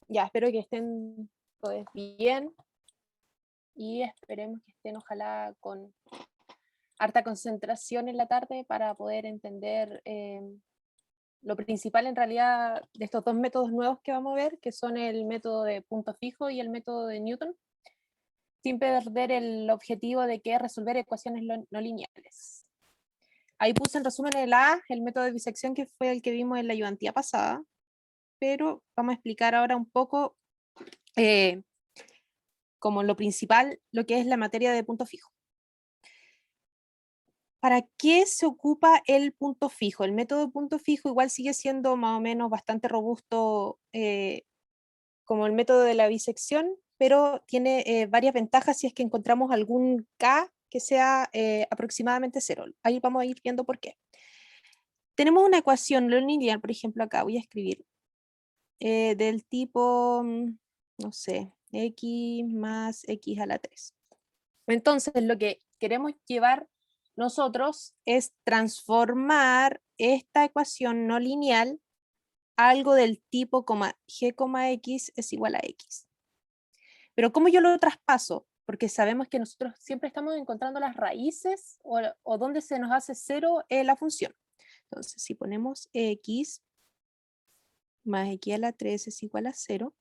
Ya, espero que estén todos bien y esperemos que estén ojalá con harta concentración en la tarde para poder entender lo principal en realidad de estos dos métodos nuevos que vamos a ver, que son el método de punto fijo y el método de Newton, sin perder el objetivo de que es resolver ecuaciones no lineales. Ahí puse en resumen el método de bisección, que fue el que vimos en la ayudantía pasada, pero vamos a explicar ahora un poco como lo principal, lo que es la materia de punto fijo. ¿Para qué se ocupa el punto fijo? El método de punto fijo igual sigue siendo más o menos bastante robusto como el método de la bisección, pero tiene varias ventajas si es que encontramos algún K que sea aproximadamente cero. Ahí vamos a ir viendo por qué. Tenemos una ecuación no lineal, por ejemplo, acá voy a escribir, del tipo, no sé, x más x a la 3. Entonces, lo que queremos llevar nosotros es transformar esta ecuación no lineal a algo del tipo g, x es igual a x. Pero ¿cómo yo lo traspaso? Porque sabemos que nosotros siempre estamos encontrando las raíces o donde se nos hace cero la función. Entonces, si ponemos x más x a la 3 es igual a 0,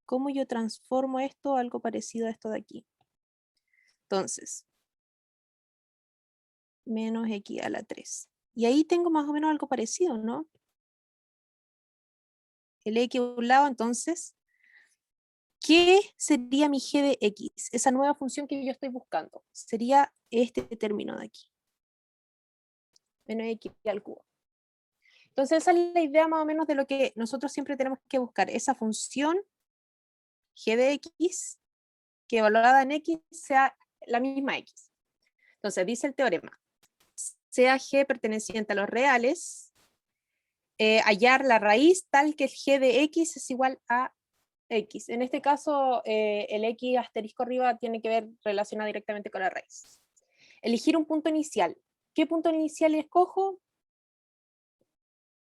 ¿cómo yo transformo esto a algo parecido a esto de aquí? Entonces, menos x a la 3. Y ahí tengo más o menos algo parecido, ¿no? El x a un lado, entonces, ¿qué sería mi g de x? Esa nueva función que yo estoy buscando. Sería este término de aquí. Menos x al cubo. Entonces, esa es la idea más o menos de lo que nosotros siempre tenemos que buscar. Esa función g de x, que evaluada en x sea la misma x. Entonces, dice el teorema, sea g perteneciente a los reales, hallar la raíz tal que el g de x es igual a x. En este caso, el x asterisco arriba tiene que ver relacionado directamente con la raíz. Elegir un punto inicial. ¿Qué punto inicial escojo?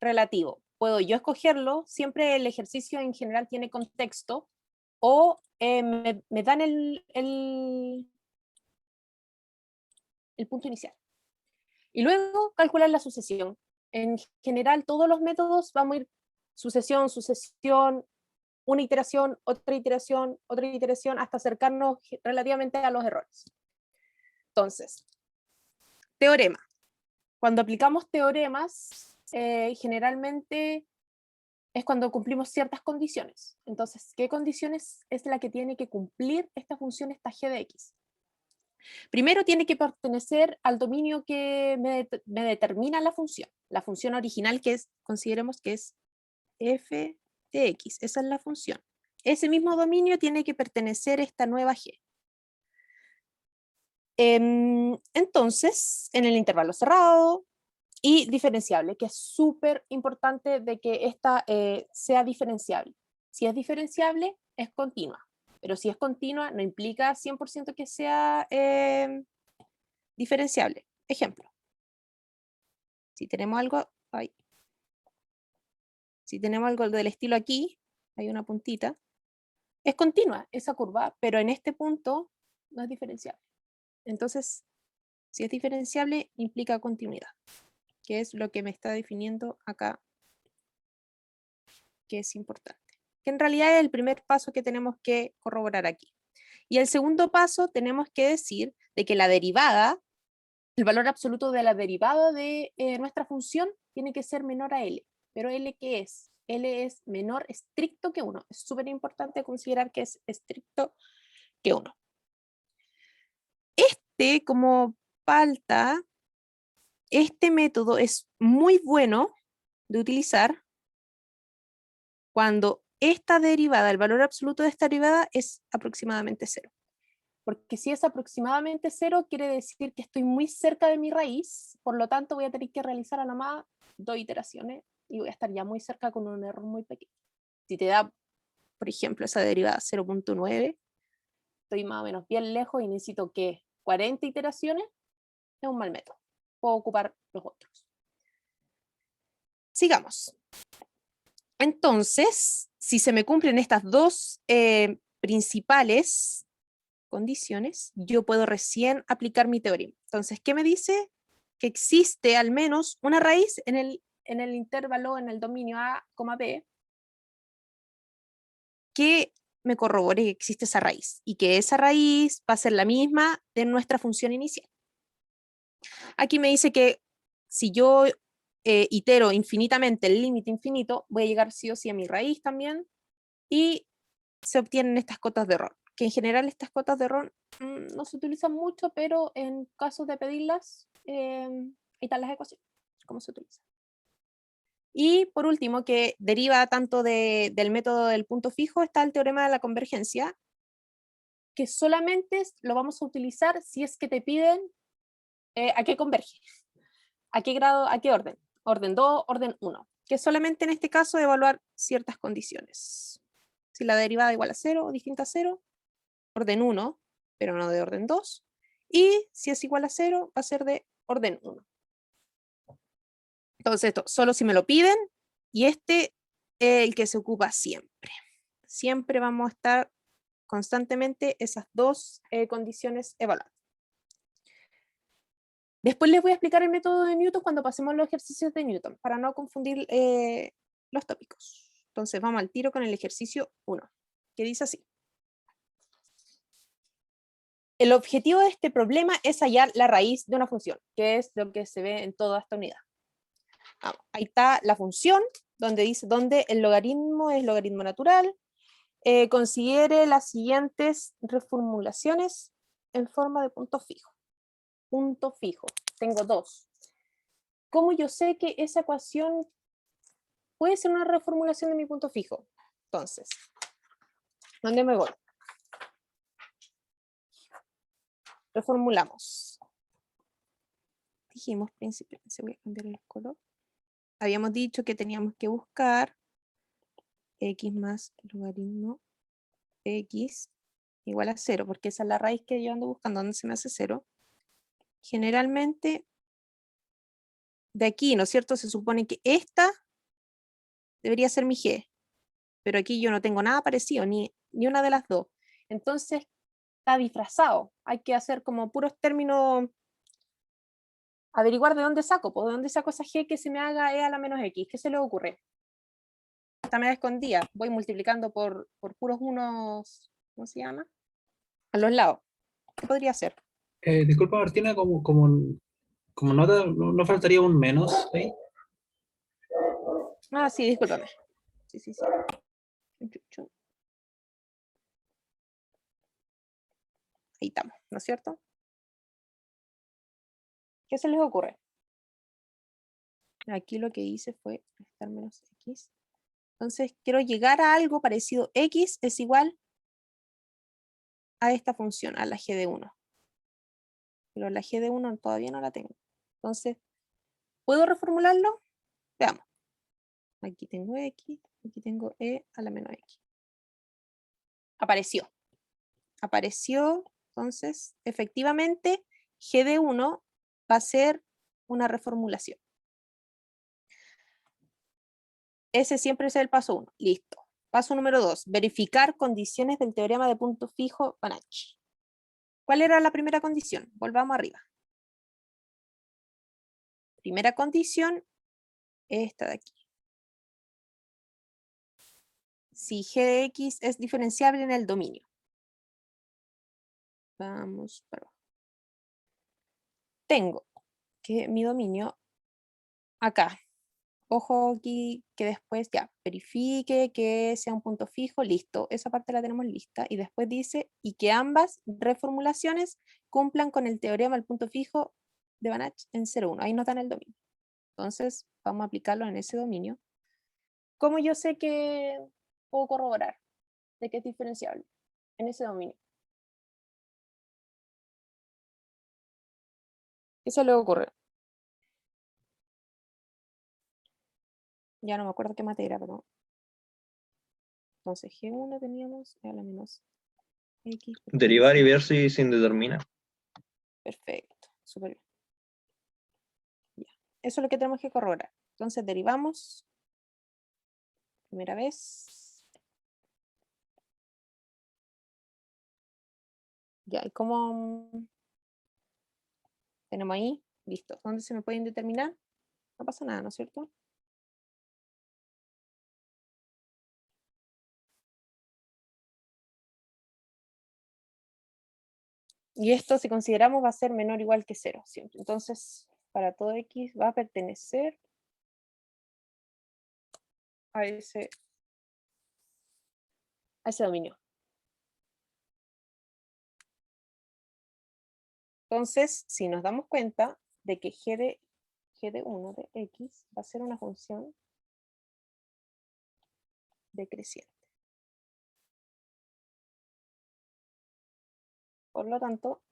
Relativo. Puedo yo escogerlo, siempre el ejercicio en general tiene contexto, o me dan el punto inicial. Y luego calcular la sucesión. En general, todos los métodos vamos a ir sucesión, sucesión, una iteración, otra iteración, hasta acercarnos relativamente a los errores. Entonces, teorema. Cuando aplicamos teoremas, generalmente es cuando cumplimos ciertas condiciones. Entonces, ¿qué condiciones es la que tiene que cumplir esta función, esta g de x? Primero tiene que pertenecer al dominio que me determina la función original que es, consideremos que es f de x, esa es la función. Ese mismo dominio tiene que pertenecer a esta nueva g. Entonces, en el intervalo cerrado y diferenciable, que es súper importante de que esta sea diferenciable. Si es diferenciable, es continua, pero si es continua, no implica 100% que sea diferenciable. Ejemplo, si tenemos algo, si tenemos algo del estilo aquí, hay una puntita, es continua esa curva, pero en este punto no es diferenciable. Entonces, si es diferenciable, implica continuidad, que es lo que me está definiendo acá, que es importante. Que en realidad es el primer paso que tenemos que corroborar aquí. Y el segundo paso tenemos que decir de que la derivada, el valor absoluto de la derivada de nuestra función tiene que ser menor a L. Pero L, ¿qué es? L es menor estricto que 1. Es súper importante considerar que es estricto que 1. Como falta, este método es muy bueno de utilizar cuando esta derivada, el valor absoluto de esta derivada es aproximadamente 0. Porque si es aproximadamente 0, quiere decir que estoy muy cerca de mi raíz, por lo tanto voy a tener que realizar a nomás 2 iteraciones y voy a estar ya muy cerca con un error muy pequeño. Si te da, por ejemplo, esa derivada 0.9, estoy más o menos bien lejos y necesito que 40 iteraciones, es un mal método. Puedo ocupar los otros. Sigamos. Entonces, Si se me cumplen estas dos principales condiciones, yo puedo recién aplicar mi teorema. Entonces, ¿qué me dice? Que existe al menos una raíz en el intervalo, en el dominio A, B, que me corrobore que existe esa raíz y que esa raíz va a ser la misma de nuestra función inicial. Aquí me dice que si yo itero infinitamente el límite infinito, voy a llegar sí o sí a mi raíz también, y se obtienen estas cotas de error, que en general estas cotas de error no se utilizan mucho, pero en caso de pedirlas, ahí están las ecuaciones, cómo se utilizan. Y por último, que deriva tanto del método del punto fijo, está el teorema de la convergencia, que solamente lo vamos a utilizar si es que te piden a qué converge, a qué grado, a qué orden, orden 2, orden 1, que solamente en este caso evaluar ciertas condiciones. Si la derivada igual a 0 o distinta a 0, orden 1, pero no de orden 2, y si es igual a 0, va a ser de orden 1. Entonces esto, solo si me lo piden, y este es el que se ocupa siempre. Siempre vamos a estar constantemente esas dos condiciones evaluadas. Después les voy a explicar el método de Newton cuando pasemos los ejercicios de Newton, para no confundir los tópicos. Entonces vamos al tiro con el ejercicio 1, que dice así. El objetivo de este problema es hallar la raíz de una función, que es lo que se ve en toda esta unidad. Vamos, ahí está la función, donde dice donde el logaritmo es logaritmo natural. Considere las siguientes reformulaciones en forma de punto fijo. Punto fijo, tengo dos. ¿Cómo yo sé que esa ecuación puede ser una reformulación de mi punto fijo? Entonces, ¿dónde me voy? Reformulamos. Dijimos principio, se voy a cambiar el color. Habíamos dicho que teníamos que buscar x más logaritmo x igual a 0, porque esa es la raíz que yo ando buscando, donde se me hace 0. Generalmente, de aquí, ¿no es cierto? Se supone que esta debería ser mi g, pero aquí yo no tengo nada parecido, ni una de las dos. Entonces, está disfrazado. Hay que hacer como puros términos, averiguar de dónde saco, pues de dónde saco esa g que se me haga e a la menos x. ¿Qué se le ocurre? Esta media escondida, voy multiplicando por puros unos, ¿cómo se llama? A los lados. ¿Qué podría ser? Disculpa, Martina, como nota, ¿no faltaría un menos ahí? Ah, sí, discúlpame. Sí, sí, sí. Ahí estamos, ¿no es cierto? ¿Qué se les ocurre? Aquí lo que hice fue restar menos x. Entonces, quiero llegar a algo parecido. X es igual a esta función, a la g de 1. Pero la g de 1 todavía no la tengo. Entonces, ¿puedo reformularlo? Veamos. Aquí tengo x, aquí tengo e a la menos x. Apareció. Apareció, entonces, efectivamente, g de 1 va a ser una reformulación. Ese siempre es el paso 1. Listo. Paso número 2. Verificar condiciones del teorema de punto fijo Banach. ¿Cuál era la primera condición? Volvamos arriba. Primera condición, esta de aquí. Si g de x es diferenciable en el dominio. Vamos para abajo. Tengo que mi dominio acá. Ojo aquí que después ya verifique que sea un punto fijo, listo, esa parte la tenemos lista, y después dice, y que ambas reformulaciones cumplan con el teorema del punto fijo de Banach en 0,1, ahí nos dan el dominio. Entonces vamos a aplicarlo en ese dominio. ¿Cómo yo sé que puedo corroborar de que es diferenciable en ese dominio? ¿Qué se le ocurre? Ya no me acuerdo qué materia, pero entonces G1 teníamos a la menos X. Derivar y ver si se indetermina. Perfecto, súper bien. Ya. Eso es lo que tenemos que corroborar. Entonces derivamos, primera vez, Ya, ¿y cómo tenemos ahí? Listo. ¿Dónde se me pueden determinar? No pasa nada, ¿no es cierto? Y esto, si consideramos, va a ser menor o igual que 0 siempre. Entonces, para todo x va a pertenecer a ese dominio. Entonces, si nos damos cuenta de que g de 1 de x va a ser una función decreciente. Por lo tanto,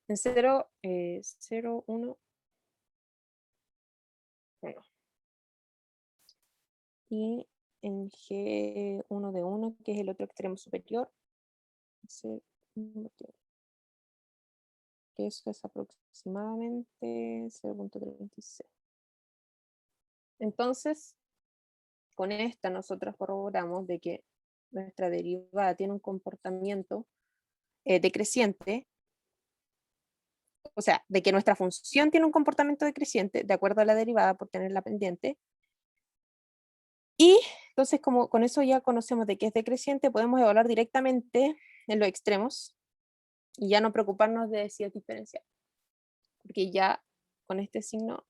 en 0, 0, 1, 1. Y en G1 de 1, que es el otro extremo superior, que eso es aproximadamente 0.36. Entonces, con esta nosotros corroboramos de que nuestra derivada tiene un comportamiento decreciente, o sea, de que nuestra función tiene un comportamiento decreciente de acuerdo a la derivada por tener la pendiente. Y entonces, como con eso ya conocemos de que es decreciente, podemos evaluar directamente en los extremos y ya no preocuparnos de si es diferencial. Porque ya con este signo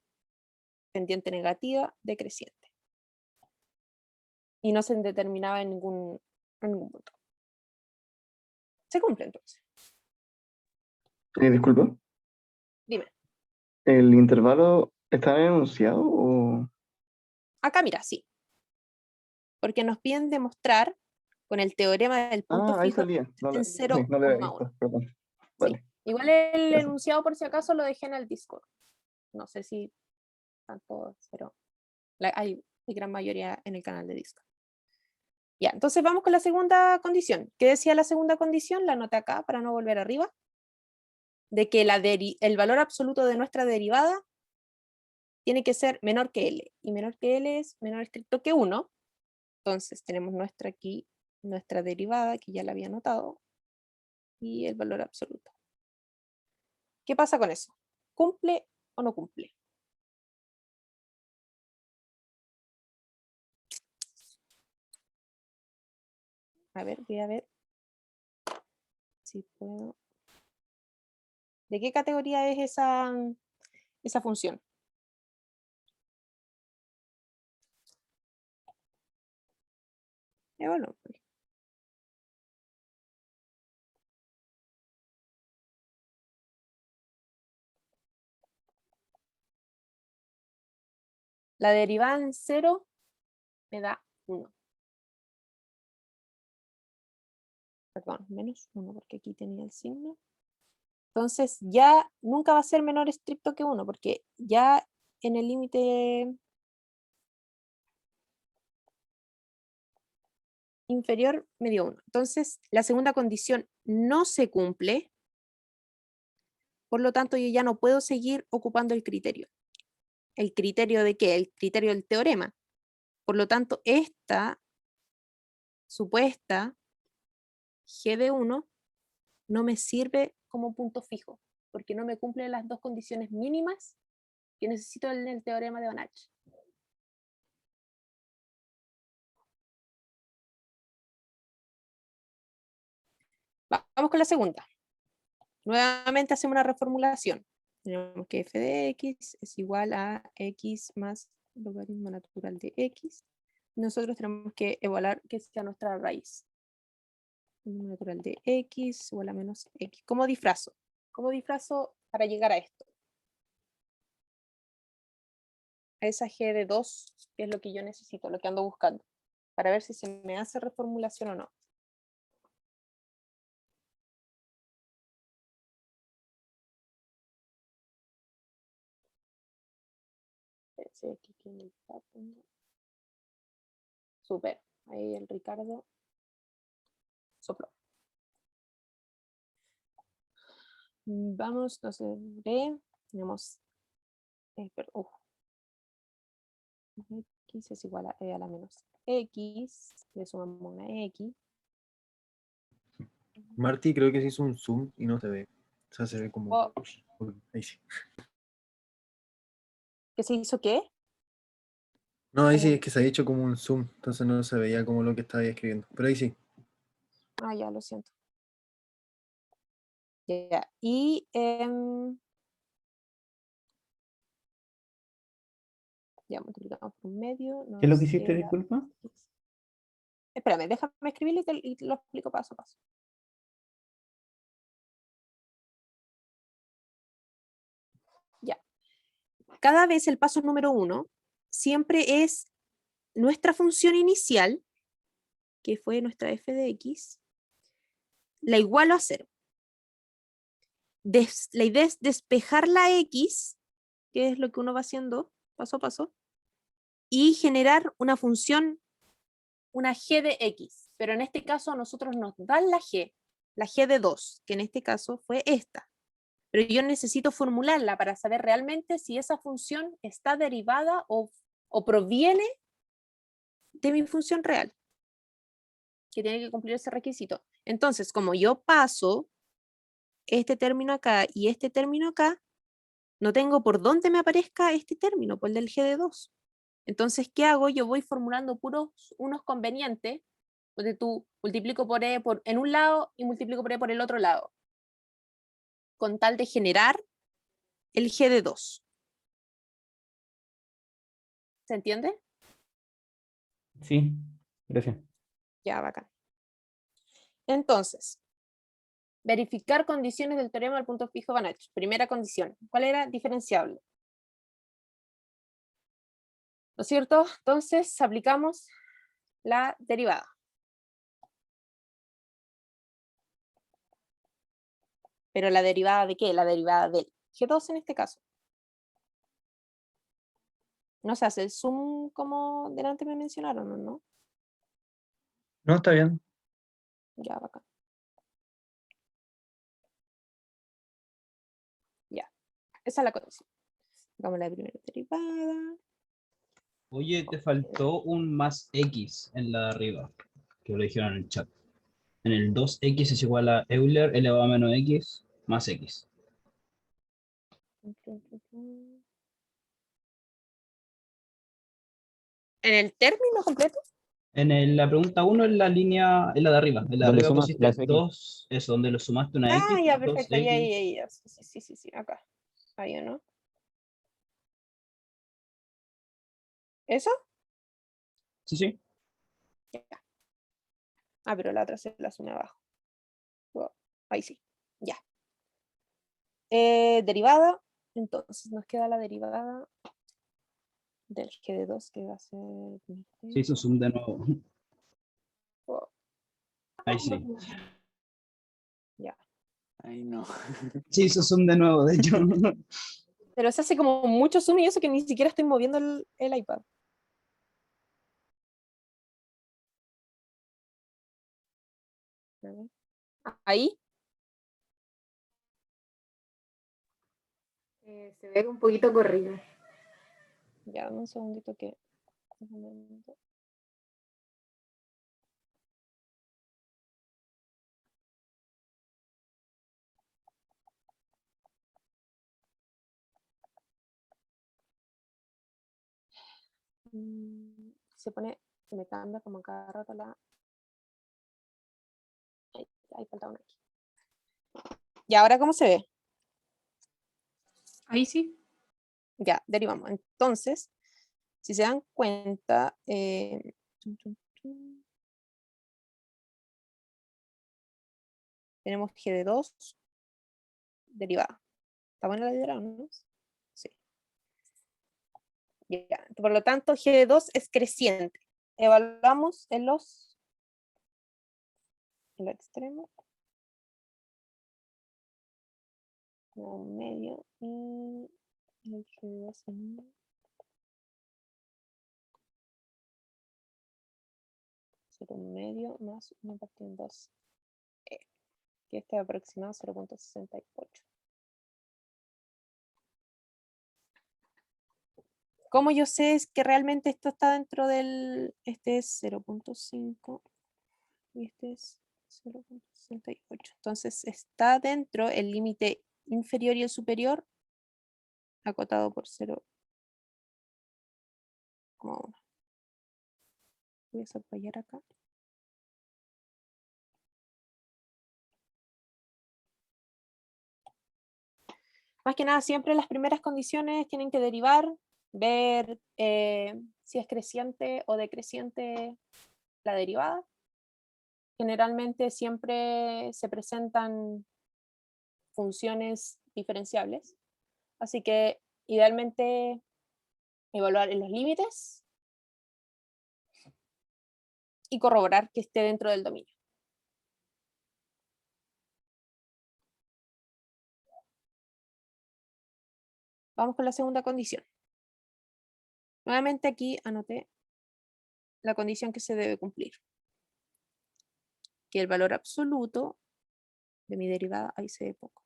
pendiente negativa, decreciente. Y no se determinaba en ningún punto. Se cumple entonces. Disculpa, Dime. ¿el intervalo está enunciado o...? Acá mira, sí. Porque nos piden demostrar con el teorema del punto Ahí fijo salía. No, en sí, no lo había 0,1. visto, perdón. Sí. Vale, Igual el gracias. enunciado por si acaso lo dejé en el Discord. No sé si tanto, pero hay gran mayoría en el canal de Discord. Ya, entonces vamos con la segunda condición. ¿Qué decía la segunda condición? La anoté acá para no volver arriba. De que el valor absoluto de nuestra derivada tiene que ser menor que L. Y menor que L es menor estricto que 1. Entonces tenemos nuestra derivada, que ya la había anotado, y el valor absoluto. ¿Qué pasa con eso? ¿Cumple o no cumple? A ver, voy a ver si puedo. ¿De qué categoría es esa función? Bueno, la derivada en 0 me da 1. Perdón, menos 1, porque aquí tenía el signo. Entonces ya nunca va a ser menor estricto que 1, porque ya en el límite inferior me dio 1. Entonces la segunda condición no se cumple, por lo tanto yo ya no puedo seguir ocupando el criterio. ¿El criterio de qué? El criterio del teorema. Por lo tanto, esta supuesta G de 1 no me sirve como punto fijo, porque no me cumple las dos condiciones mínimas que necesito en el teorema de Banach. Vamos con la segunda. Nuevamente hacemos una reformulación. Tenemos que f de x es igual a x más logaritmo natural de x. Nosotros tenemos que evaluar que sea nuestra raíz. Logaritmo natural de x igual a menos x. ¿Cómo disfrazo? ¿Cómo disfrazo para llegar a esto? A esa g de 2, que es lo que yo necesito, lo que ando buscando, para ver si se me hace reformulación o no. Aquí en el chat, súper. Ahí el Ricardo sopló. Vamos, no sé, tenemos x es igual a e a la menos x, le sumamos una x. Marty creo que se hizo un zoom y no se ve. O sea, se ve como... Oh. Ahí sí. ¿Qué se hizo qué? No, ahí sí, es que se ha hecho como un zoom, entonces no se veía como lo que estaba escribiendo. Pero ahí sí. Ah, ya, lo siento. Ya, y ya multiplicamos por un medio. ¿Qué es lo que nos hiciste, queda disculpa? x. Espérame, déjame escribirlo y te lo explico paso a paso. Ya. Cada vez el paso número 1 siempre es nuestra función inicial, que fue nuestra f de x, la igualo a 0. La idea es despejar la x, que es lo que uno va haciendo paso a paso, y generar una función, una g de x. Pero en este caso a nosotros nos dan la g de 2, que en este caso fue esta. Pero yo necesito formularla para saber realmente si esa función está derivada o proviene de mi función real, que tiene que cumplir ese requisito. Entonces, como yo paso este término acá y este término acá, no tengo por dónde me aparezca este término, por el del g de 2. Entonces, ¿qué hago? Yo voy formulando unos convenientes, donde tú multiplico por e en un lado y multiplico por e por el otro lado, con tal de generar el g de 2. ¿Se entiende? Sí, gracias. Ya, bacán. Entonces, verificar condiciones del teorema del punto fijo Van Houten. Primera condición. ¿Cuál era? Diferenciable. ¿No es cierto? Entonces, aplicamos la derivada. ¿Pero la derivada de qué? La derivada del G2 en este caso. No se hace el zoom como delante me mencionaron, ¿no? No, está bien. Ya, bacán. Ya. Esa es la condición. Hagamos la primera derivada. Oye, te faltó un más x en la de arriba, que lo dijeron en el chat. En el 2x es igual a Euler elevado a menos x más x. ¿En el término completo? La pregunta 1 es la línea, es la de arriba. En la de Donde arriba sumas pusiste las X. 2, eso, donde lo sumaste una x, Ah, ya, más perfecto. Ya, 2x. ya, ya. Sí, acá. Ahí, ¿no? ¿Eso? Sí, sí. Ya. Ah, pero la otra se la suma abajo. Oh, ahí sí. Ya. Derivada. Entonces nos queda la derivada del g de 2 que va a ser... Se hizo zoom de nuevo. Oh, Ahí sí. ya. Ay, no. Se hizo zoom de nuevo, de hecho. Pero se hace como mucho zoom y eso que ni siquiera estoy moviendo el iPad. A ver. Ahí. Se ve un poquito corrido. Ya, dame un segundito que... Se pone, se me cambia como cada rato la... Ahí falta una aquí. ¿Y ahora cómo se ve? Ahí sí. Ya, derivamos. Entonces, si se dan cuenta, tenemos g de 2 derivada. ¿Está buena la derivada, no? Sí. Ya. Por lo tanto, g de 2 es creciente. Evaluamos en los extremos. Un medio y el g de 2 en... 0 medio más 1 partido en 2. Que este aproximado 0.68. ¿Cómo yo sé es que realmente esto está dentro del... Este es 0.5 y este es 0.68. Entonces está dentro el límite inferior y el superior acotado por 0,1. Voy a subrayar acá. Más que nada, siempre las primeras condiciones tienen que derivar, ver si es creciente o decreciente la derivada. Generalmente siempre se presentan funciones diferenciables, así que idealmente evaluar en los límites y corroborar que esté dentro del dominio. Vamos con la segunda condición. Nuevamente aquí anoté la condición que se debe cumplir. Que el valor absoluto de mi derivada, ahí se ve poco,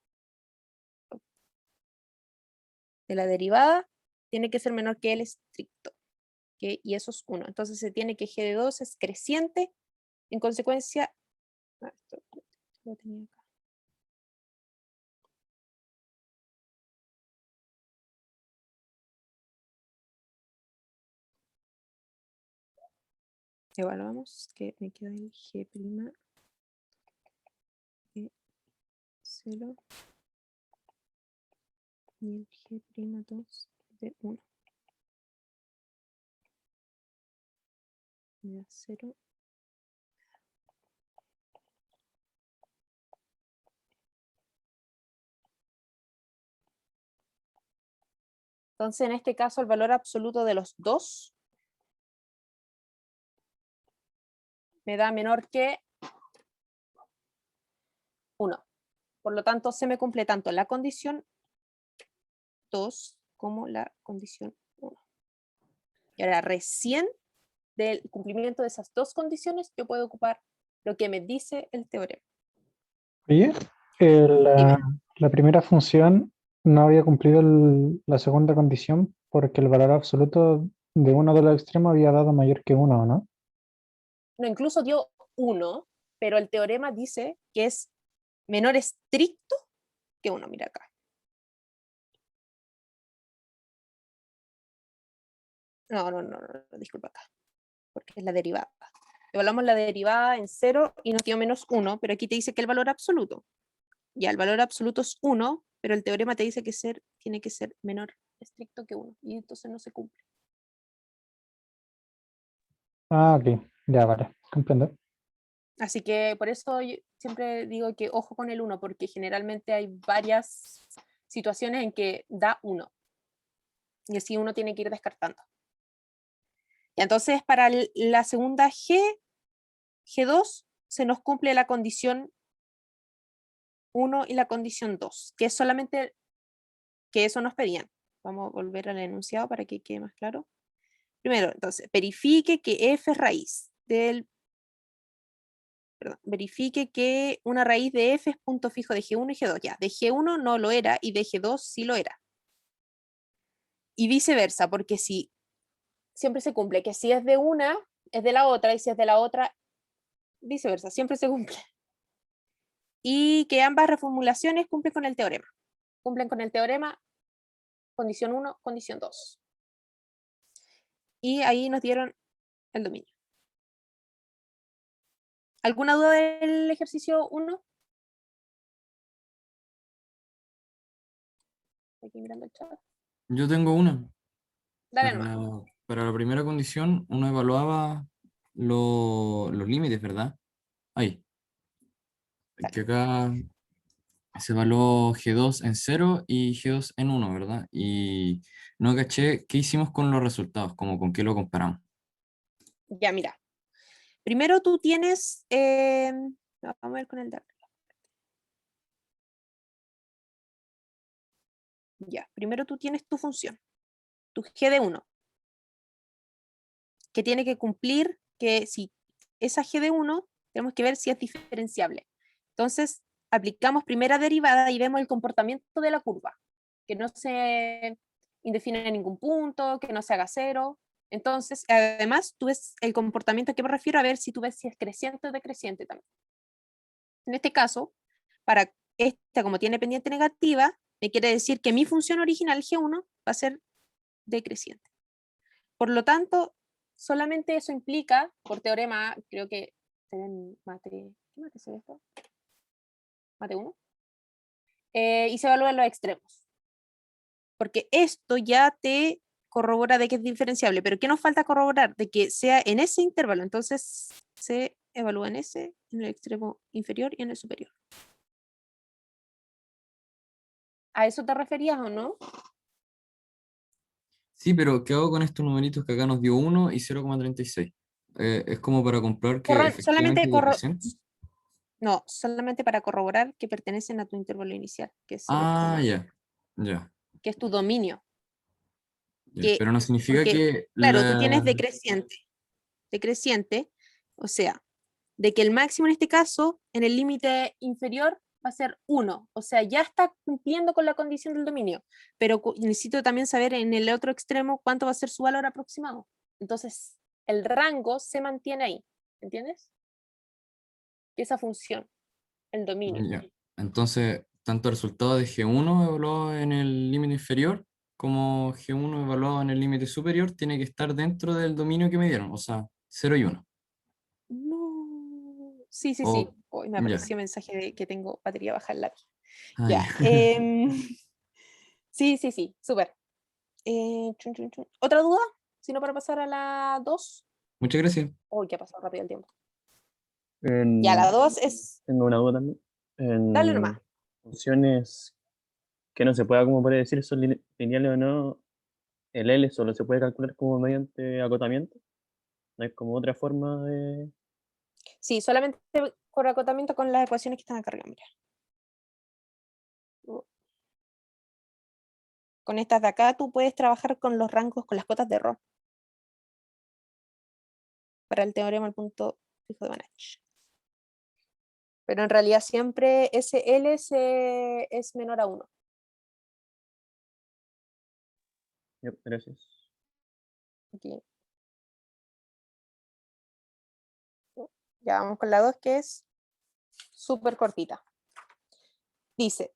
de la derivada tiene que ser menor que el estricto. ¿Okay? Y eso es 1. Entonces se tiene que g de 2 es creciente. En consecuencia, esto lo tenía acá. Evaluamos que me queda el g' de 0 y el g'2 de 1. Me da 0. Entonces, en este caso, el valor absoluto de los dos me da menor que 1. Por lo tanto, se me cumple tanto la condición 2 como la condición 1. Y ahora, recién del cumplimiento de esas dos condiciones, yo puedo ocupar lo que me dice el teorema. Oye, la primera función no había cumplido la segunda condición porque el valor absoluto de uno de los extremos había dado mayor que 1, ¿no? No, incluso dio 1, pero el teorema dice que es menor estricto que 1. Mira acá. No, disculpa acá, porque es la derivada. Evaluamos la derivada en 0 y nos dio menos 1, pero aquí te dice que el valor absoluto. Ya, el valor absoluto es 1, pero el teorema te dice que tiene que ser menor estricto que 1, y entonces no se cumple. Ah, ok, ya vale, comprendo. Así que por eso yo siempre digo que ojo con el 1, porque generalmente hay varias situaciones en que da 1. Y así uno tiene que ir descartando. Y entonces para la segunda G2, se nos cumple la condición 1 y la condición 2, que es solamente que eso nos pedían. Vamos a volver al enunciado para que quede más claro. Primero, entonces, verifique que f es raíz del... Perdón, verifique que una raíz de f es punto fijo de G1 y G2. Ya, de G1 no lo era y de G2 sí lo era. Y viceversa, porque si siempre se cumple que si es de una, es de la otra, y si es de la otra, viceversa, siempre se cumple. Y que ambas reformulaciones cumplen con el teorema. Cumplen con el teorema, condición 1, condición 2. Y ahí nos dieron el dominio. ¿Alguna duda del ejercicio 1? Aquí mirando el chat. Yo tengo una. Dale Para nomás. para la primera condición, uno evaluaba los límites, ¿verdad? Ahí. Que acá se evaluó G2 en 0 y G2 en 1, ¿verdad? Y no caché qué hicimos con los resultados, como con qué lo comparamos. Ya, mira. Primero tú tienes... vamos a ver con el dato. Ya, primero tú tienes tu función, tu g de 1, que tiene que cumplir que si esa g de 1 tenemos que ver si es diferenciable. Entonces, aplicamos primera derivada y vemos el comportamiento de la curva, que no se indefine en ningún punto, que no se haga cero. Entonces, además, tú ves el comportamiento a que me refiero, a ver si tú ves si es creciente o decreciente también. En este caso, para esta, como tiene pendiente negativa, me quiere decir que mi función original G1 va a ser decreciente. Por lo tanto, solamente eso implica, por teorema, creo que en mate, ¿qué mate es esto? Mate 1. Y se evalúan los extremos. Porque esto ya te corrobora de que es diferenciable, pero ¿qué nos falta corroborar? De que sea en ese intervalo. Entonces se evalúa en ese, en el extremo inferior y en el superior. ¿A eso te referías o no? Sí, pero ¿qué hago con estos numeritos que acá nos dio 1 y 0,36? Es como para comprobar que efectivamente es decreciente. No, solamente para corroborar que pertenecen a tu intervalo inicial, que es, Ah, ya, ya. que es tu dominio. Ya. Que- Pero no significa porque, que claro, tú tienes decreciente, o sea, de que el máximo en este caso, en el límite inferior, va a ser 1, o sea, ya está cumpliendo con la condición del dominio, pero necesito también saber en el otro extremo cuánto va a ser su valor aproximado. Entonces, el rango se mantiene ahí, ¿entiendes? Esa función, el dominio. Ya. Entonces, tanto el resultado de G1 evaluado en el límite inferior como G1 evaluado en el límite superior tiene que estar dentro del dominio que me dieron, o sea, 0 y 1. No. Sí, sí, O, sí. Hoy me ya. apareció mensaje de que tengo batería baja en la lápiz. Ah, Ya. ya. Sí, sí, sí, súper. ¿Otra duda? Si no, para pasar a la 2. Muchas gracias. Uy, ya pasó rápido el tiempo. En- Ya, la 2 es. Tengo una duda también. Dale nomás. Funciones que no se pueda, como puede decir, son lineales o no, el L solo se puede calcular como mediante acotamiento. No hay como otra forma de... Sí, solamente por acotamiento con las ecuaciones que están acá arriba, mira. Con estas de acá tú puedes trabajar con los rangos, con las cotas de error. Para el teorema del punto fijo de Banach. Pero en realidad siempre ese L es menor a 1. Yep, gracias. Aquí. Ya vamos con la 2, que es súper cortita. Dice,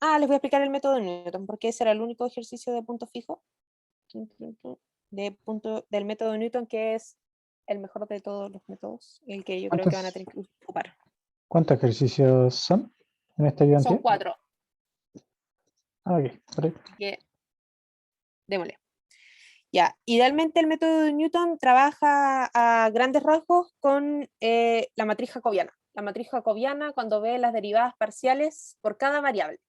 les voy a explicar el método de Newton, porque ese era el único ejercicio de punto fijo. Del método de Newton, que es el mejor de todos los métodos, el que yo creo que van a tener que ocupar. ¿Cuántos ejercicios son en esta Son ayudantía? 4. Ah, ok, por ahí. Que démosle. Ya, idealmente el método de Newton trabaja a grandes rasgos con la matriz jacobiana. La matriz jacobiana cuando ve las derivadas parciales por cada variable.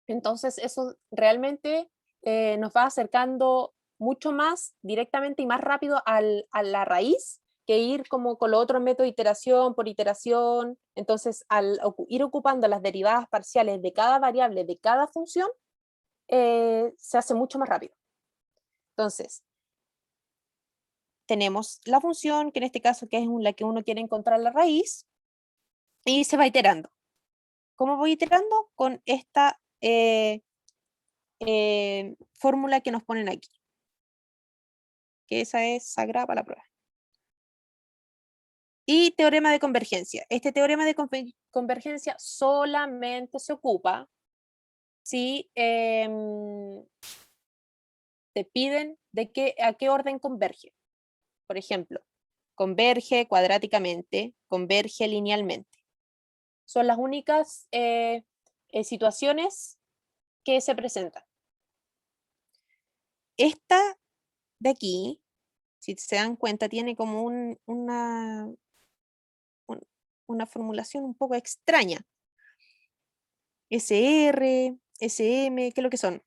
Entonces eso realmente nos va acercando mucho más directamente y más rápido a la raíz que ir como con lo otro método iteración por iteración. Entonces al ir ocupando las derivadas parciales de cada variable, de cada función, se hace mucho más rápido. Entonces, tenemos la función, que en este caso que es la que uno quiere encontrar la raíz, y se va iterando. ¿Cómo voy iterando? Con esta fórmula que nos ponen aquí. Que esa es sagrada para la prueba. Y teorema de convergencia. Este teorema de convergencia solamente se ocupa si te piden a qué orden converge. Por ejemplo, converge cuadráticamente, converge linealmente. Son las únicas situaciones que se presentan. Esta de aquí, si se dan cuenta, tiene como una formulación un poco extraña. SR, SM, ¿qué es lo que son?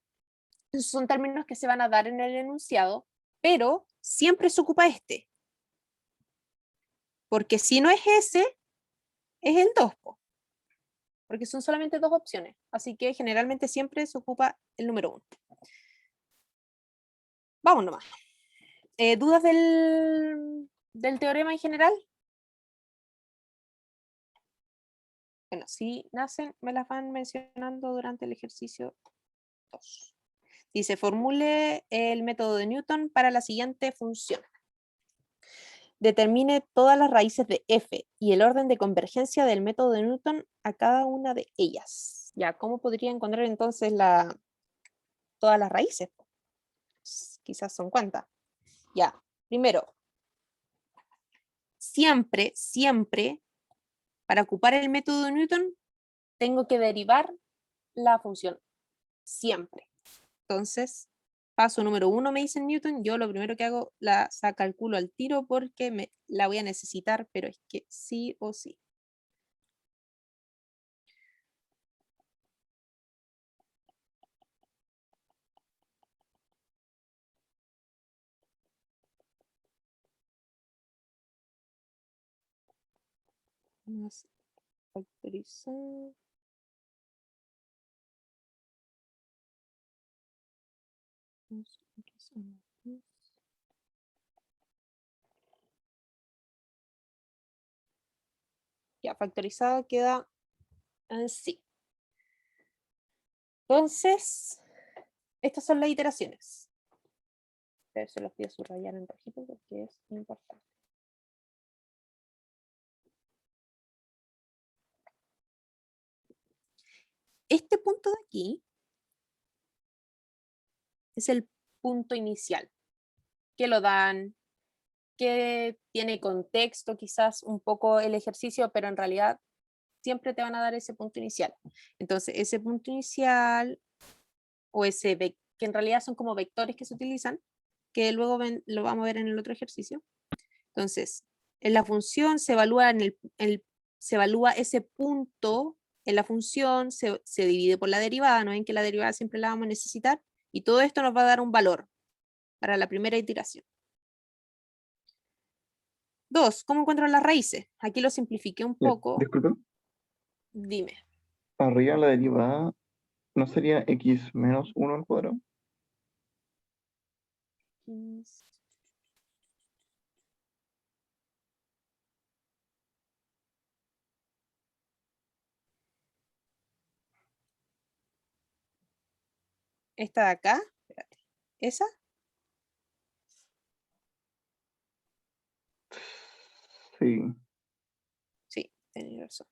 Son términos que se van a dar en el enunciado, pero siempre se ocupa este. Porque si no es ese, es el 2. Porque son solamente 2 opciones. Así que generalmente siempre se ocupa el número 1. Vamos nomás. ¿Dudas del teorema en general? Bueno, si nacen, me las van mencionando durante el ejercicio 2. Dice, formule el método de Newton para la siguiente función. Determine todas las raíces de f y el orden de convergencia del método de Newton a cada una de ellas. Ya, ¿cómo podría encontrar entonces todas las raíces? Quizás son cuántas. Ya, primero, siempre, para ocupar el método de Newton, tengo que derivar la función. Siempre. Entonces, paso número 1 me dice Newton, yo lo primero que hago la calculo al tiro porque la voy a necesitar, pero es que sí o sí. Vamos a factorizar. Ya, factorizado queda así. Entonces, estas son las iteraciones. Pero se los voy a subrayar en rojito porque es importante. Este punto de aquí es el punto inicial, que lo dan, que tiene contexto quizás un poco el ejercicio, pero en realidad siempre te van a dar ese punto inicial. Entonces, ese punto inicial, o ese que en realidad son como vectores que se utilizan, que luego lo vamos a ver en el otro ejercicio. Entonces, en la función se evalúa, se evalúa ese punto en la función, se divide por la derivada, ¿no ven que la derivada siempre la vamos a necesitar? Y todo esto nos va a dar un valor para la primera iteración. 2, ¿cómo encuentro las raíces? Aquí lo simplifiqué un poco. Disculpa, Dime. arriba la derivada, ¿no sería x menos 1 al cuadrado? Esta de acá, espérate. ¿Esa? Sí. Sí, tenés razón.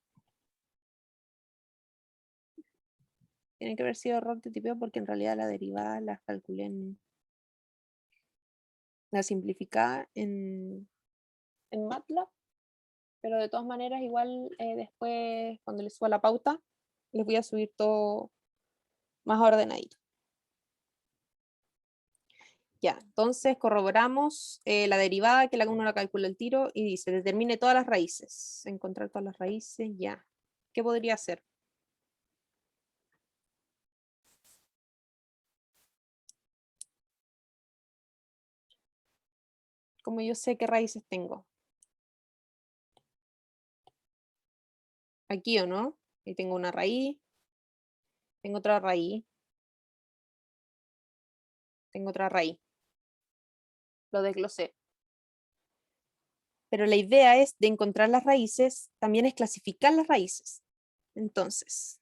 Tiene que haber sido error de tipeo porque en realidad la derivada la calculé la simplificada en MATLAB, pero de todas maneras igual después cuando les suba la pauta les voy a subir todo más ordenadito. Ya, entonces corroboramos la derivada que uno la calcula al tiro y dice, determine todas las raíces. Encontrar todas las raíces, ya. ¿Qué podría hacer? Como yo sé qué raíces tengo. Aquí o no. Ahí tengo una raíz. Tengo otra raíz. Tengo otra raíz. Lo desglosé. Pero la idea es de encontrar las raíces, también es clasificar las raíces. Entonces,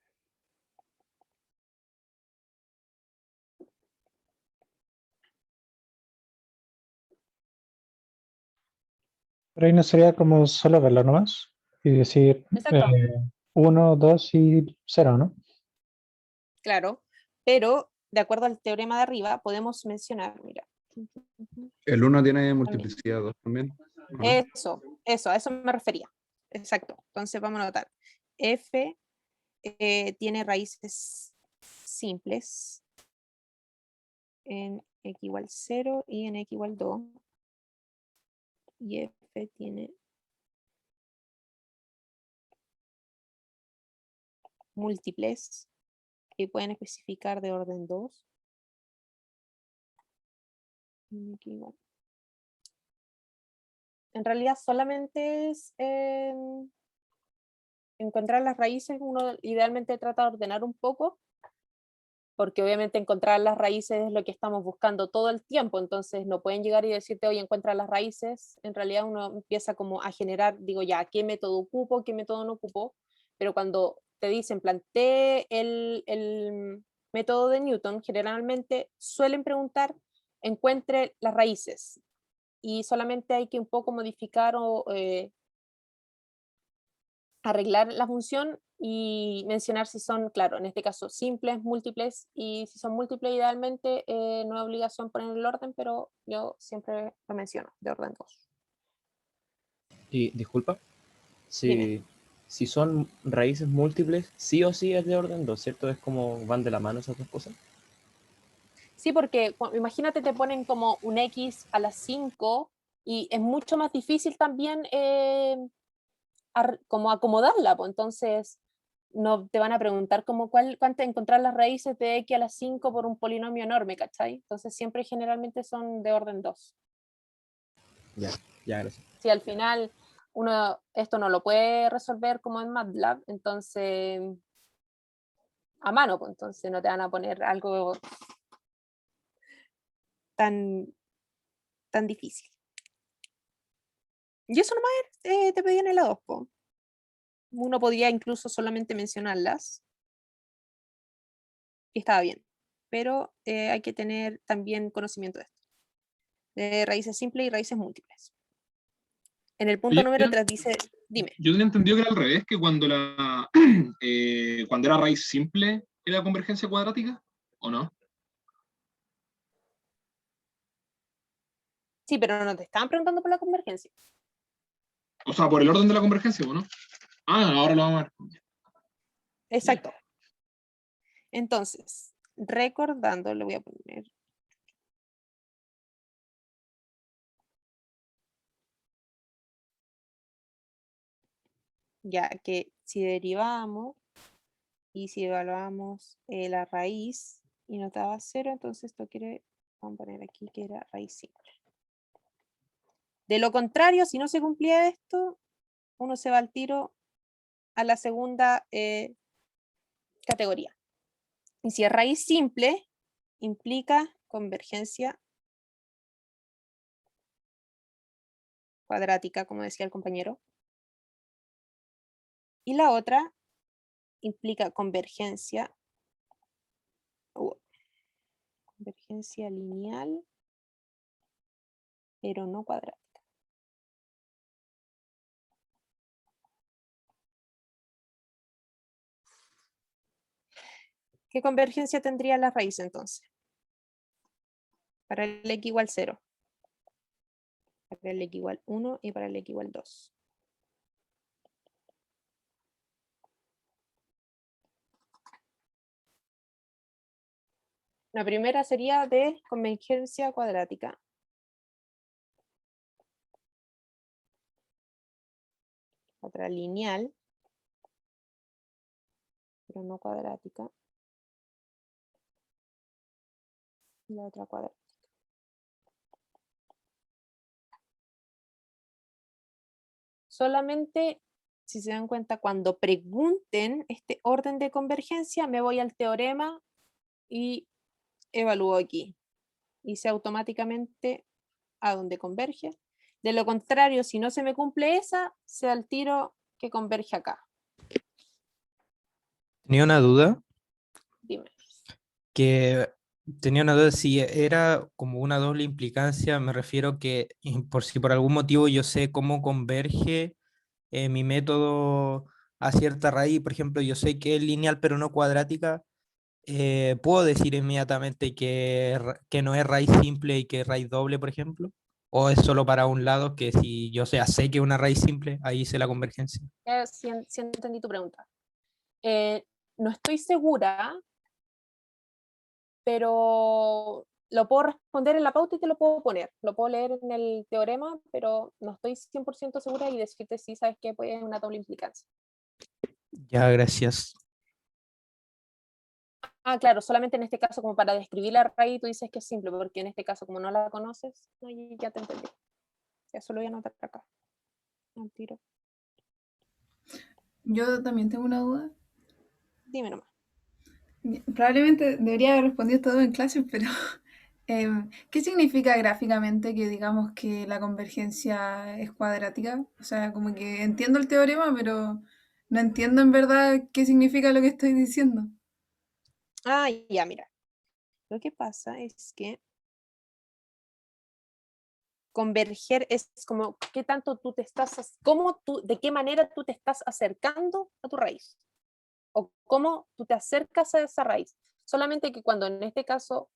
Pero ahí no sería como solo verlo nomás y decir exacto, 1, 2 y 0, ¿no? claro. Pero, de acuerdo al teorema de arriba, podemos mencionar, mira. El 1 tiene multiplicidad 2 también. ¿o no? A eso me refería. Exacto. Entonces vamos a notar. F tiene raíces simples en x igual 0 y en x igual 2. Y F tiene múltiples que pueden especificar de orden 2. En realidad solamente es encontrar las raíces. Uno idealmente trata de ordenar un poco, porque obviamente encontrar las raíces es lo que estamos buscando todo el tiempo, entonces no pueden llegar y decirte, oye, encuentra las raíces. En realidad uno empieza como a generar, digo ya, ¿qué método ocupo, qué método no ocupo? pero cuando te dicen plantee el método de Newton, generalmente suelen preguntar encuentre las raíces, y solamente hay que un poco modificar o arreglar la función y mencionar si son, claro, en este caso simples, múltiples, y si son múltiples idealmente no es obligación poner el orden, pero yo siempre lo menciono, de orden 2. Y disculpa, Dime. si son raíces múltiples, sí o sí es de orden 2, ¿cierto? Es como van de la mano esas dos cosas. Sí, porque imagínate te ponen como un X a las 5 y es mucho más difícil también como acomodarla, pues entonces no te van a preguntar como cuánto encontrar las raíces de X a las 5 por un polinomio enorme, ¿cachai? Entonces siempre generalmente son de orden 2. Ya, gracias. Si al final uno esto no lo puede resolver como en MATLAB, entonces a mano, pues entonces no te van a poner algo tan difícil. Y eso nomás te pedían en la 2, po. Uno podía incluso solamente mencionarlas y estaba bien, pero hay que tener también conocimiento de esto, de raíces simples y raíces múltiples. En el punto Oye, número 3 dice, dime. yo tenía entendido que era al revés, que cuando cuando era raíz simple era convergencia cuadrática, ¿o no? Sí, pero no te estaban preguntando por la convergencia. O sea, por el orden de la convergencia, ¿o no? Ah, ahora lo vamos a ver. Exacto. Entonces, recordando, le voy a poner ya que si derivamos y si evaluamos la raíz y nos daba 0, entonces esto quiere, vamos a poner aquí que era raíz simple. De lo contrario, si no se cumplía esto, uno se va al tiro a la segunda categoría. Y si es raíz simple, implica convergencia cuadrática, como decía el compañero. Y la otra implica convergencia lineal, pero no cuadrática. ¿Qué convergencia tendría la raíz entonces? Para el x igual 0, para el x igual 1 y para el x igual 2. La primera sería de convergencia cuadrática. Otra lineal, pero no cuadrática. Y la otra cuadrática. Solamente, si se dan cuenta, cuando pregunten este orden de convergencia, me voy al teorema y evalúo aquí. Y sé automáticamente a dónde converge. De lo contrario, si no se me cumple esa, sé al tiro que converge acá. Tenía una duda, Dime. tenía una duda si era como una doble implicancia, me refiero que por si por algún motivo yo sé cómo converge mi método a cierta raíz, por ejemplo, yo sé que es lineal pero no cuadrática, ¿puedo decir inmediatamente que no es raíz simple y que es raíz doble, por ejemplo? ¿O es solo para un lado que si yo sé que es una raíz simple, ahí hice la convergencia? Sí entendí tu pregunta. No estoy segura, pero lo puedo responder en la pauta y te lo puedo poner. Lo puedo leer en el teorema, pero no estoy 100% segura y decirte si sabes que puede ser una doble implicancia. Ya, gracias. Ah, claro, solamente en este caso como para describir la raíz tú dices que es simple, porque en este caso como no la conoces, ahí ya te entendí. Eso lo voy a anotar acá. Un tiro. Yo también tengo una duda. Dime nomás. Probablemente debería haber respondido todo en clase, pero ¿qué significa gráficamente que digamos que la convergencia es cuadrática? O sea, como que entiendo el teorema, pero no entiendo en verdad qué significa lo que estoy diciendo. Ah, ya, mira. Lo que pasa es que converger es como qué tanto tú te estás, de qué manera tú te estás acercando a tu raíz. O cómo tú te acercas a esa raíz. Solamente que cuando en este caso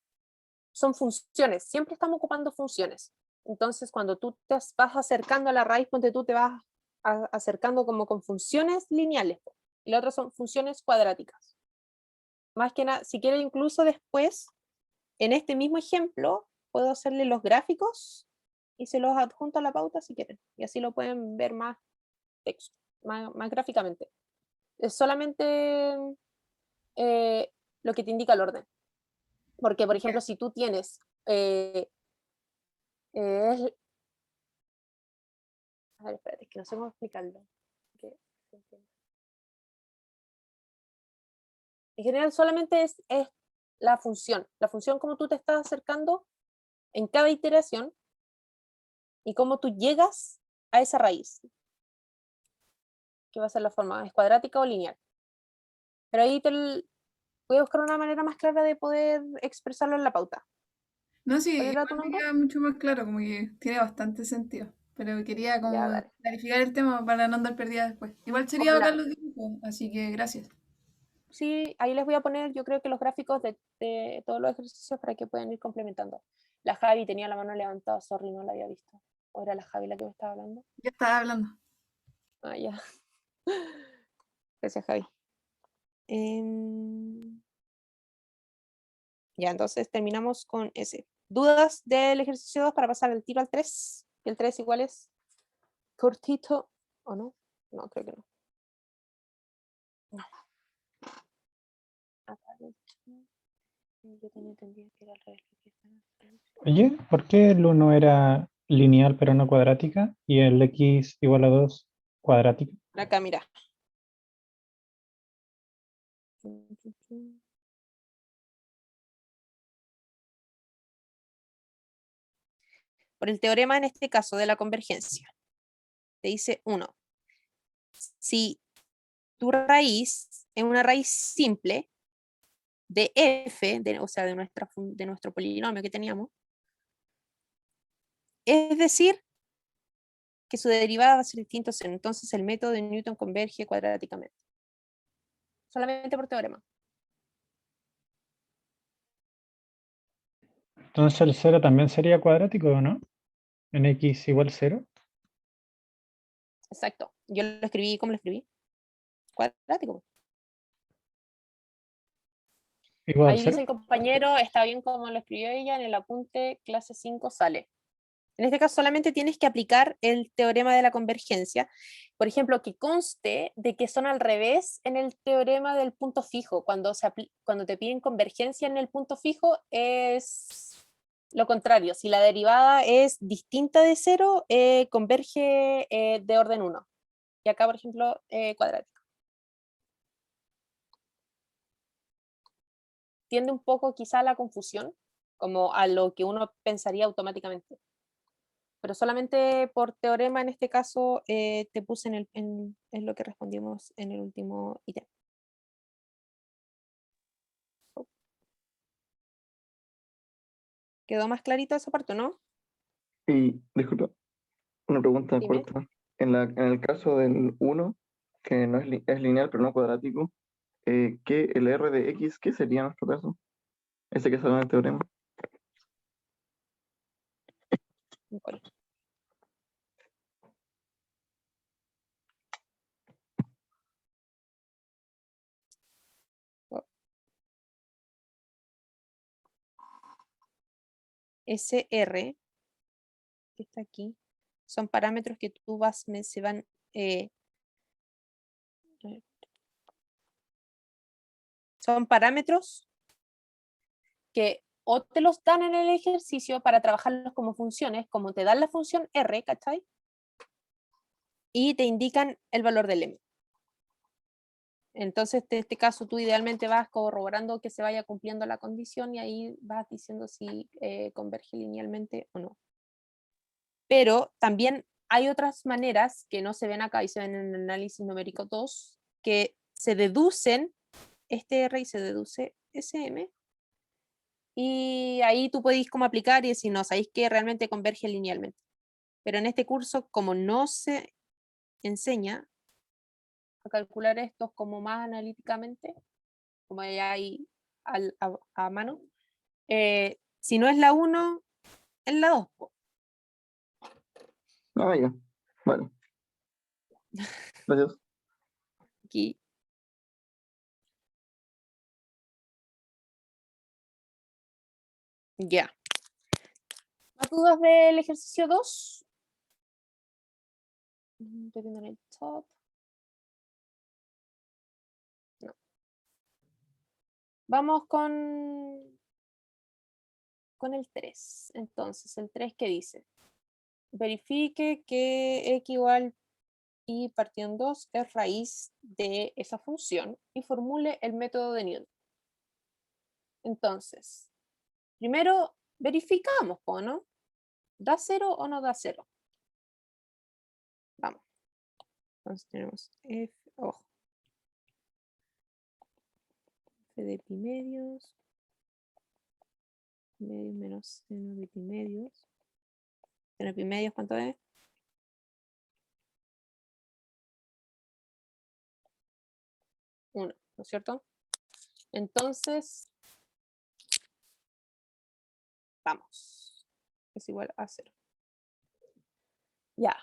son funciones, siempre estamos ocupando funciones. Entonces, cuando tú te vas acercando a la raíz, ponte tú te vas acercando como con funciones lineales. Y la otra son funciones cuadráticas. Más que nada, si quieres incluso después, en este mismo ejemplo, puedo hacerle los gráficos y se los adjunto a la pauta si quieren. Y así lo pueden ver más texto, más gráficamente. Es solamente lo que te indica el orden. Porque, por ejemplo, si tú tienes a ver, espérate, es que no sé cómo explicarlo. En general solamente es la función como tú te estás acercando en cada iteración y cómo tú llegas a esa raíz, que va a ser la forma, es cuadrática o lineal. Pero ahí voy a buscar una manera más clara de poder expresarlo en la pauta. No, sí, ¿Cuál era igual tu me nombre? queda mucho más claro, como que tiene bastante sentido. Pero quería como Ya, dale. clarificar el tema para no andar perdida después. Igual sería Hola. bacán los dibujos, así que gracias. Sí, ahí les voy a poner, yo creo que los gráficos de todos los ejercicios para que puedan ir complementando. La Javi tenía la mano levantada, sorry, no la había visto. ¿O era la Javi la que me estaba hablando? Ya estaba hablando. Ah, ya. Gracias, Javi. Ya, entonces terminamos con ese. ¿Dudas del ejercicio 2 para pasar el tiro al 3? ¿El 3 igual es cortito o no? No, creo que no. No. Yo tenía entendido que era al revés. Oye, ¿por qué el 1 era lineal pero no cuadrática y el x igual a 2 cuadrática? Acá, mira. Por el teorema en este caso de la convergencia. Te dice 1. Si tu raíz es una raíz simple de f, o sea, de nuestro polinomio que teníamos, es decir, que su derivada va a ser distinto a cero. Entonces el método de Newton converge cuadráticamente. Solamente por teorema. Entonces el 0 también sería cuadrático, ¿o no? En x igual 0. Exacto. Yo lo escribí, ¿cómo lo escribí? Cuadrático. Igual Ahí 0. dice el compañero, está bien como lo escribió ella, en el apunte clase 5 sale. En este caso solamente tienes que aplicar el teorema de la convergencia. Por ejemplo, que conste de que son al revés en el teorema del punto fijo. Cuando te piden convergencia en el punto fijo es lo contrario. Si la derivada es distinta de 0, converge de orden 1. Y acá, por ejemplo, cuadrático. Tiende un poco quizá a la confusión, como a lo que uno pensaría automáticamente. Pero solamente por teorema en este caso te puse en lo que respondimos en el último ítem. ¿Quedó más clarito esa parte, no? Y, disculpa, una pregunta Dime. corta. En el caso del 1, que no es lineal pero no cuadrático, ¿qué, el R de X, qué sería en nuestro caso? Ese que sale en el teorema. Voy. Ese R que está aquí son parámetros que tú se van son parámetros que o te los dan en el ejercicio para trabajarlos como funciones, como te dan la función R, ¿cachai? Y te indican el valor del M. Entonces, en este caso, tú idealmente vas corroborando que se vaya cumpliendo la condición y ahí vas diciendo si converge linealmente o no. Pero también hay otras maneras que no se ven acá y se ven en el análisis numérico 2, que se deducen, este R y se deduce SM, y ahí tú podéis como aplicar y decir, no, sabéis que realmente converge linealmente. Pero en este curso, como no se enseña a calcular esto como más analíticamente, como ya hay a mano, si no es la 1, es la 2. Ah, ya. Vale. Gracias. Aquí. Ya. ¿Más dudas del ejercicio 2? Estoy viendo en el chat. No. Vamos con el 3. Entonces, el 3, ¿qué dice? Verifique que x igual y partido en 2 es raíz de esa función y formule el método de Newton. Entonces, primero verificamos, ¿no? ¿Da 0 o no da 0? Vamos. Entonces tenemos f, ojo, f de pi medios menos seno de pi medios. Seno de pi medios, ¿cuánto es? 1, ¿no es cierto? Entonces, vamos. Es igual a 0. Ya,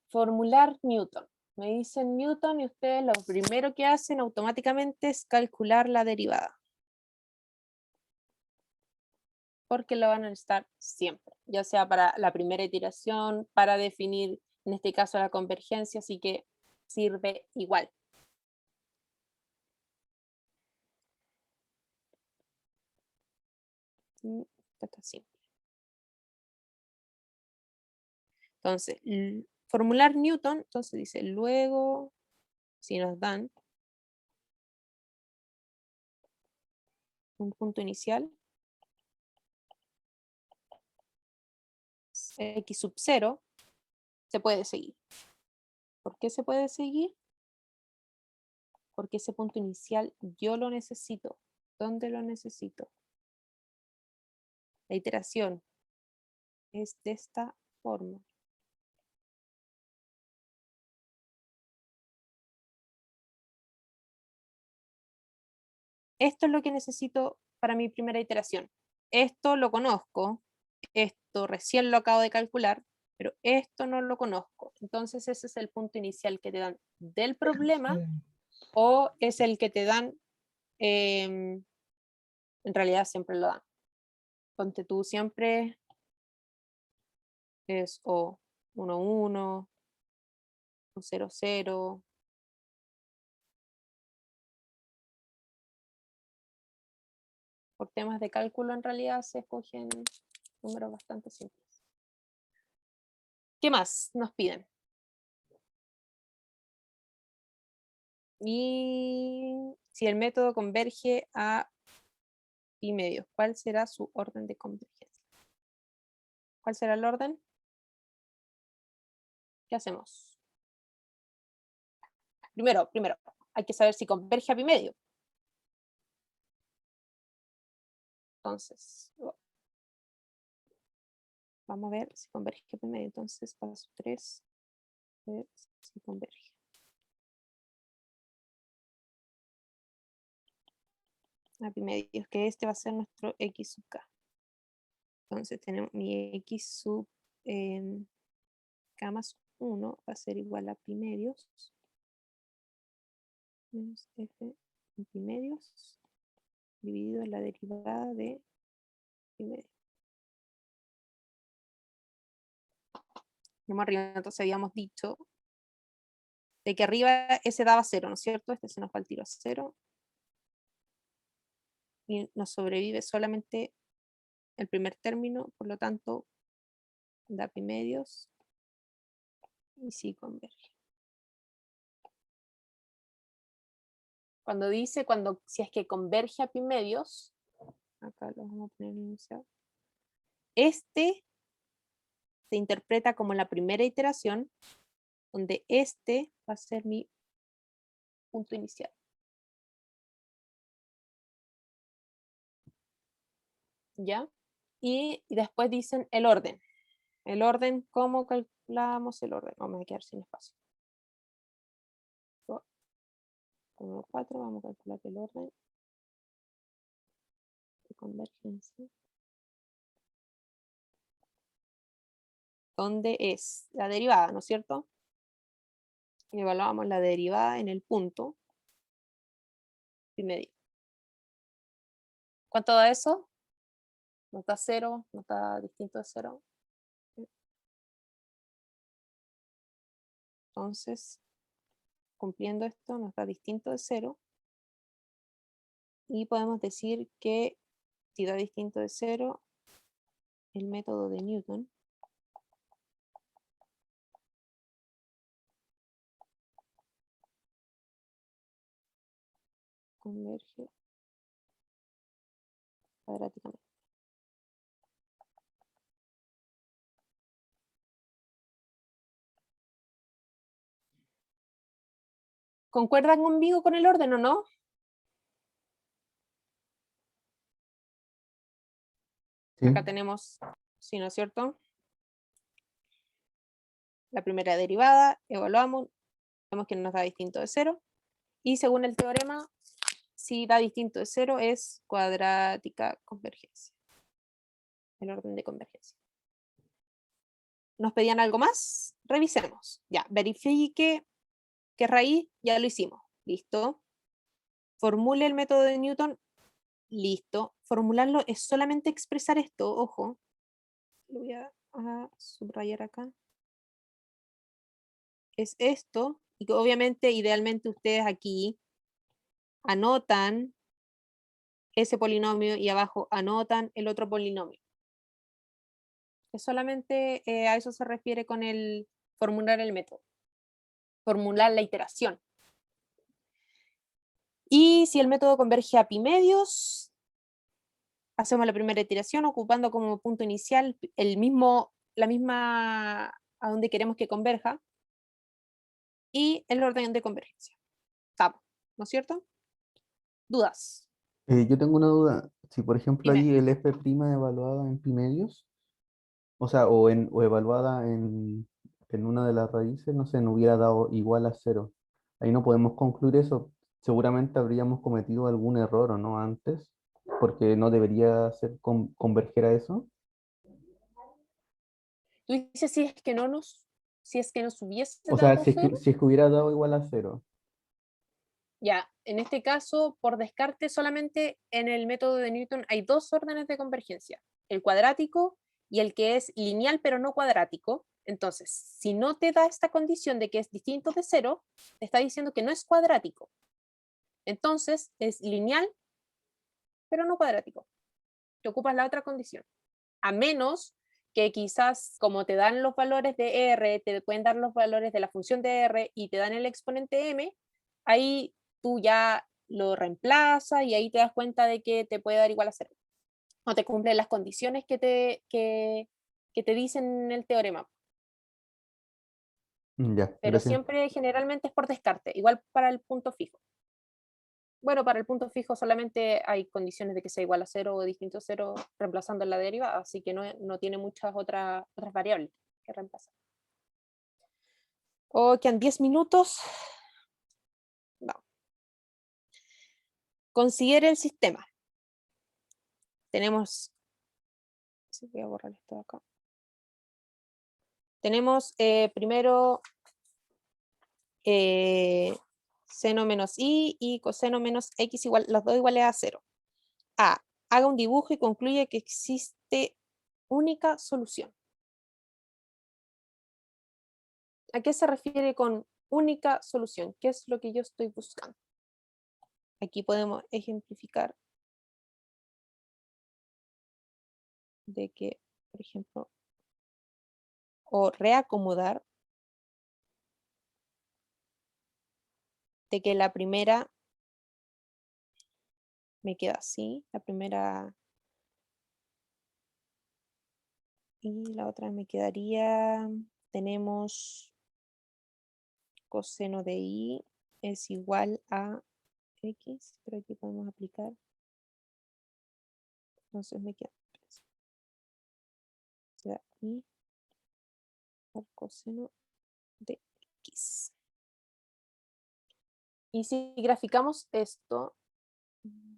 formular Newton. Me dicen Newton y ustedes lo primero que hacen automáticamente es calcular la derivada. Porque lo van a necesitar siempre, ya sea para la primera iteración, para definir, en este caso, la convergencia, así que sirve igual. Esto está simple. Entonces, formular Newton, entonces dice, luego, si nos dan un punto inicial, x sub 0, se puede seguir. ¿Por qué se puede seguir? Porque ese punto inicial yo lo necesito. ¿Dónde lo necesito? La iteración es de esta forma. Esto es lo que necesito para mi primera iteración. Esto lo conozco, esto recién lo acabo de calcular, pero esto no lo conozco. Entonces ese es el punto inicial que te dan del problema o es el que te dan, en realidad siempre lo dan. Ponte tú siempre es o 1, 1, o 0, 0. Por temas de cálculo en realidad se escogen números bastante simples. ¿Qué más nos piden? Y si el método converge a pi medios, ¿cuál será su orden de convergencia? ¿Cuál será el orden? ¿Qué hacemos? Primero, hay que saber si converge a pi medio. Entonces, vamos a ver si converge a pi medio. Entonces, paso 3, ver si converge. A pi medios, que este va a ser nuestro x sub k. Entonces tenemos mi x sub k más 1 va a ser igual a pi medios menos f en pi medios dividido en la derivada de pi medios. Vamos arriba, entonces habíamos dicho de que arriba ese daba 0, ¿no es cierto? Este se nos va al tiro a 0. Y nos sobrevive solamente el primer término, por lo tanto, da pi medios y sí converge. Cuando dice, si es que converge a pi medios, acá lo vamos a poner inicial, este se interpreta como la primera iteración, donde este va a ser mi punto inicial. ¿Ya? Y después dicen el orden. El orden, ¿cómo calculamos el orden? Vamos a quedar sin espacio. 1, 4, vamos a calcular el orden de convergencia. ¿Dónde es? La derivada, ¿no es cierto? Evaluamos la derivada en el punto y medio. ¿Cuánto da eso? ¿Nos da 0? ¿Nos da distinto de 0? Entonces, cumpliendo esto, nos da distinto de 0. Y podemos decir que si da distinto de 0, el método de Newton converge cuadráticamente. ¿Concuerdan conmigo con el orden o no? Sí. Acá tenemos, sí, ¿no es cierto? La primera derivada, evaluamos, vemos que nos da distinto de 0. Y según el teorema, si da distinto de 0 es cuadrática convergencia. El orden de convergencia. ¿Nos pedían algo más? Revisemos. Ya, verifique qué raíz, ya lo hicimos. Listo. Formule el método de Newton. Listo. Formularlo es solamente expresar esto, ojo. Lo voy a subrayar acá. Es esto, y que obviamente, idealmente ustedes aquí anotan ese polinomio y abajo anotan el otro polinomio. Es solamente a eso se refiere con el formular el método. Formular la iteración. Y si el método converge a pi medios, hacemos la primera iteración ocupando como punto inicial la misma a donde queremos que converja y el orden de convergencia. Estamos, ¿no es cierto? ¿Dudas? Yo tengo una duda. Si por ejemplo Dime. ahí el f' evaluada en pi medios, o sea, o evaluada en una de las raíces, no sé, no hubiera dado igual a 0. Ahí no podemos concluir eso. Seguramente habríamos cometido algún error o no antes, porque no debería ser converger a eso. Tú dices si es que nos hubiese O sea, dado 0. si es que hubiera dado igual a 0. Ya, en este caso, por descarte, solamente en el método de Newton hay dos órdenes de convergencia, el cuadrático y el que es lineal pero no cuadrático. Entonces, si no te da esta condición de que es distinto de 0, te está diciendo que no es cuadrático. Entonces, es lineal pero no cuadrático. Te ocupas la otra condición. A menos que quizás, como te dan los valores de R, te pueden dar los valores de la función de R y te dan el exponente M, ahí tú ya lo reemplazas y ahí te das cuenta de que te puede dar igual a 0. No te cumplen las condiciones que te dicen en el teorema. Ya, Pero gracias. siempre, generalmente es por descarte, igual para el punto fijo. Bueno, para el punto fijo solamente hay condiciones de que sea igual a 0 o distinto a 0 reemplazando la derivada, así que no tiene muchas otras variables que reemplazar. O quedan 10 minutos. Vamos. Considere el sistema. Tenemos, voy a borrar esto de acá. Tenemos primero seno menos i y coseno menos x igual, los dos iguales a 0. A, haga un dibujo y concluye que existe única solución. ¿A qué se refiere con única solución? ¿Qué es lo que yo estoy buscando? Aquí podemos ejemplificar de que, por ejemplo, o reacomodar de que la primera me queda así, la primera y la otra me quedaría, tenemos coseno de i es igual a X, pero aquí podemos aplicar. Entonces me queda 3. O sea, y por coseno de X. Y si graficamos esto,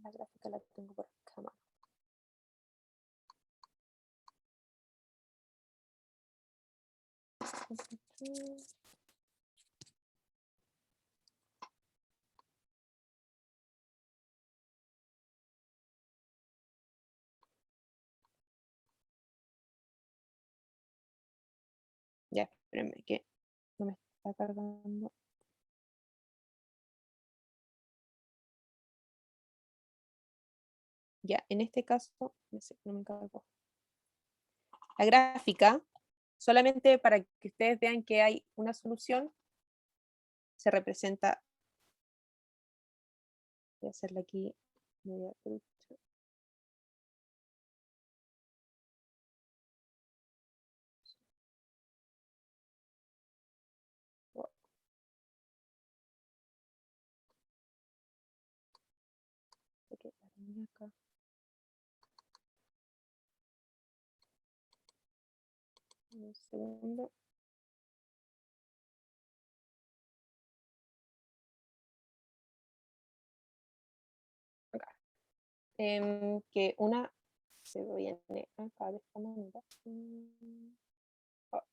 la gráfica la tengo por acá. ¿No? Ya, espérenme que no me está cargando. Ya, en este caso, no sé, no me cargó. La gráfica, solamente para que ustedes vean que hay una solución, se representa. Voy a hacerla aquí media trucha. Ok, la tenía acá. Un segundo. Acá. Que una se viene acá de esta manera. Oh.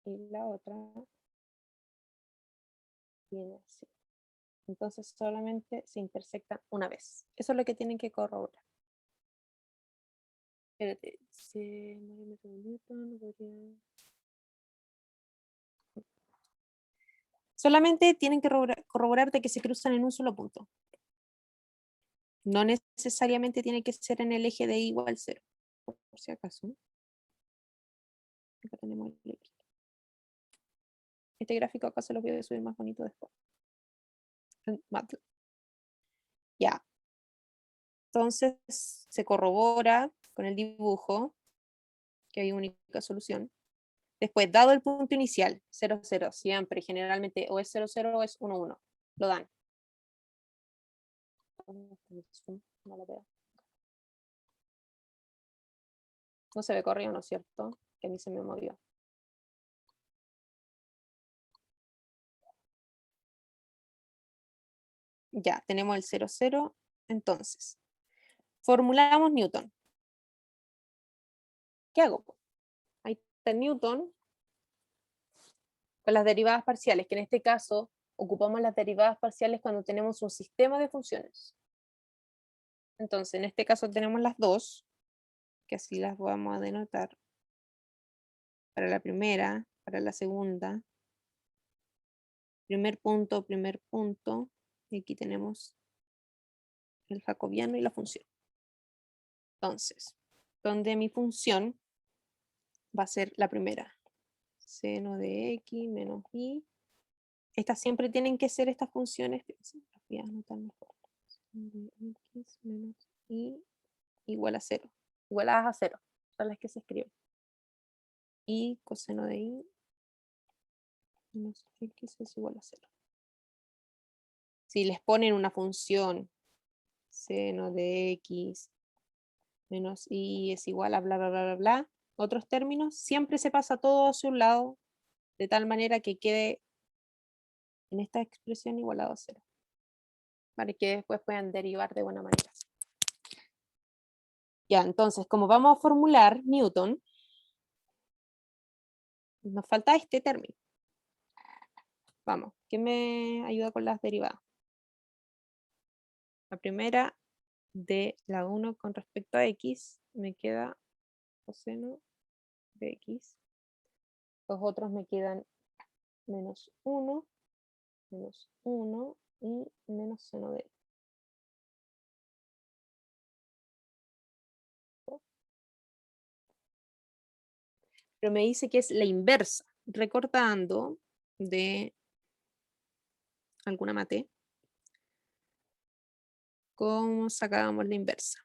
Y la otra viene así. Entonces solamente se intersectan una vez. Eso es lo que tienen que corroborar. Espérate, no podría... Solamente tienen que corroborar de que se cruzan en un solo punto. No necesariamente tiene que ser en el eje de y igual 0. Por si acaso. Acá tenemos el X. Este gráfico acá se lo voy a subir más bonito después. Ya. Entonces se corrobora con el dibujo que hay única solución. Después, dado el punto inicial, 0, 0, siempre, generalmente, o es 0, 0 o es 1, 1. Lo dan. No lo veo. No se ve corrido, ¿no es cierto? Que a mí se me movió. Ya, tenemos el 0, 0. Entonces, formulamos Newton. ¿Qué hago? Ahí está Newton con las derivadas parciales, que en este caso ocupamos las derivadas parciales cuando tenemos un sistema de funciones. Entonces, en este caso tenemos las dos, que así las vamos a denotar. Para la primera, para la segunda. Primer punto, y aquí tenemos el jacobiano y la función. Entonces, donde mi función va a ser la primera. Seno de x menos y. Estas siempre tienen que ser estas funciones. Las voy a anotar mejor. Seno de x menos y igual a 0. Igualadas a 0. Son las que se escriben. Y coseno de y menos x es igual a 0. Si les ponen una función seno de x menos y es igual a bla, bla, bla, bla, bla, otros términos, siempre se pasa todo hacia un lado, de tal manera que quede en esta expresión igualado a 0. Para que después puedan derivar de buena manera. Ya, entonces, como vamos a formular Newton, nos falta este término. Vamos, ¿quién me ayuda con las derivadas? La primera de la 1 con respecto a x, me queda coseno de x. Los otros me quedan menos 1 y menos seno de x. Pero me dice que es la inversa, recortando de alguna mate, cómo sacábamos la inversa.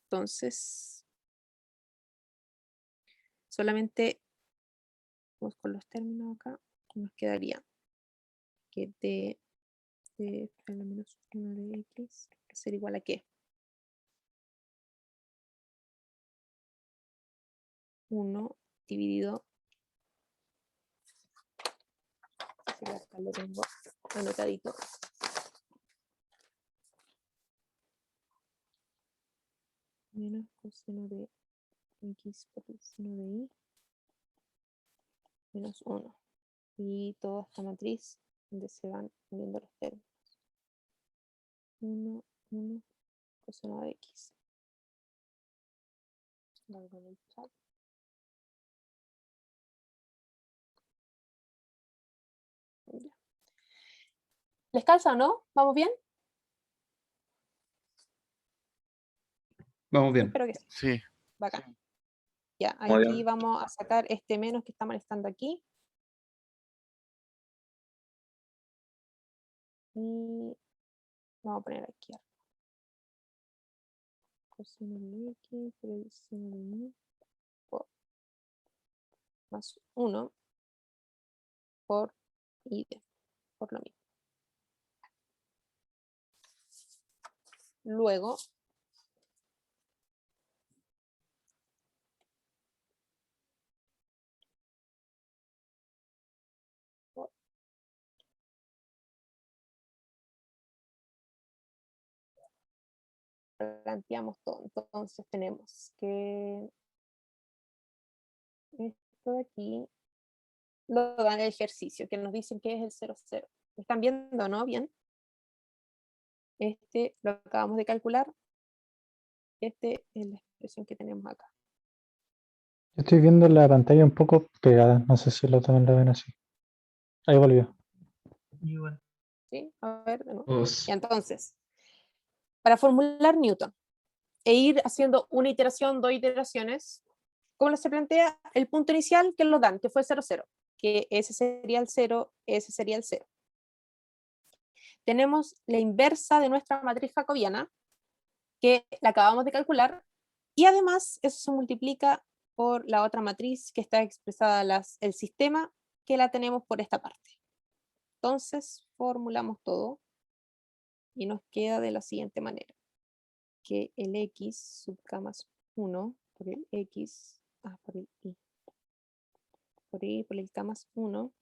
Entonces, solamente Vamos con los términos acá. Nos quedaría que d de l menos 1 de x va a ser igual a qué. 1 dividido. Acá lo tengo anotadito. Menos coseno de x por el seno de y menos 1. Y toda esta matriz donde se van uniendo los términos. 1, 1, coseno de x. Lo hago en el chat. Ya. ¿Les calza o no? ¿Vamos bien? Vamos bien. Espero que sí. Sí. Bacán. Ya, Muy aquí bien. vamos a sacar este menos que está molestando aquí. Y vamos a poner aquí. Coseno de x por el seno de y más 1 por y por lo mismo. Luego, planteamos todo. Entonces tenemos que esto de aquí lo dan el ejercicio, que nos dicen que es el 0, 0. ¿Están viendo, no? Bien. Este lo acabamos de calcular. Este es la expresión que tenemos acá. Yo estoy viendo la pantalla un poco pegada, no sé si lo también lo ven así. Ahí volvió. ¿Sí? A ver, de nuevo. Os- Y entonces, para formular Newton e ir haciendo una iteración, dos iteraciones, ¿cómo se plantea? El punto inicial que lo dan, que fue 0, 0, que ese sería el 0, ese sería el 0. Tenemos la inversa de nuestra matriz jacobiana, que la acabamos de calcular, y además eso se multiplica por la otra matriz que está expresada el sistema, que la tenemos por esta parte. Entonces, formulamos todo y nos queda de la siguiente manera, que el x sub k más 1 por el x, por el y, por el k más 1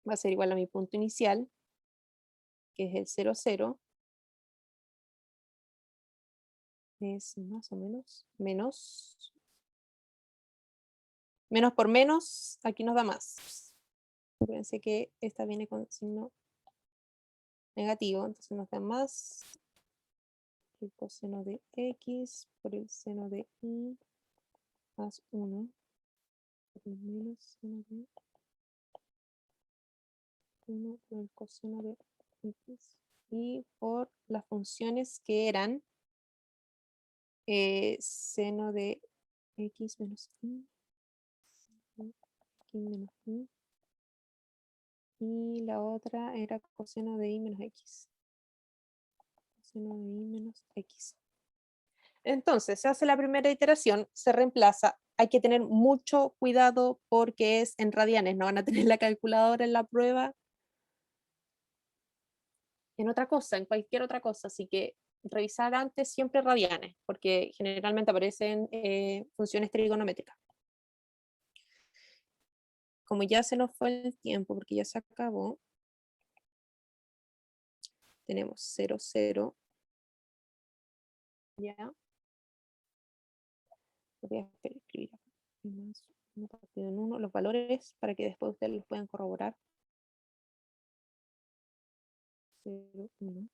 va a ser igual a mi punto inicial, que es el 0, 0, es más o menos, menos por menos, aquí nos da más. Fíjense que esta viene con signo negativo, entonces nos da más el coseno de x por el seno de y más 1 por el menos seno de 1 por el coseno de x y por las funciones que eran seno de x menos y, x menos y, y la otra era coseno de y menos x. Coseno de y menos x. Entonces, se hace la primera iteración, se reemplaza. Hay que tener mucho cuidado porque es en radianes, no van a tener la calculadora en la prueba. En otra cosa, en cualquier otra cosa, así que revisar antes siempre radianes, porque generalmente aparecen funciones trigonométricas. Como ya se nos fue el tiempo, porque ya se acabó, tenemos 0, 0, ya. Voy a escribir más 1 partido en 1, los valores para que después ustedes los puedan corroborar. 0, 1.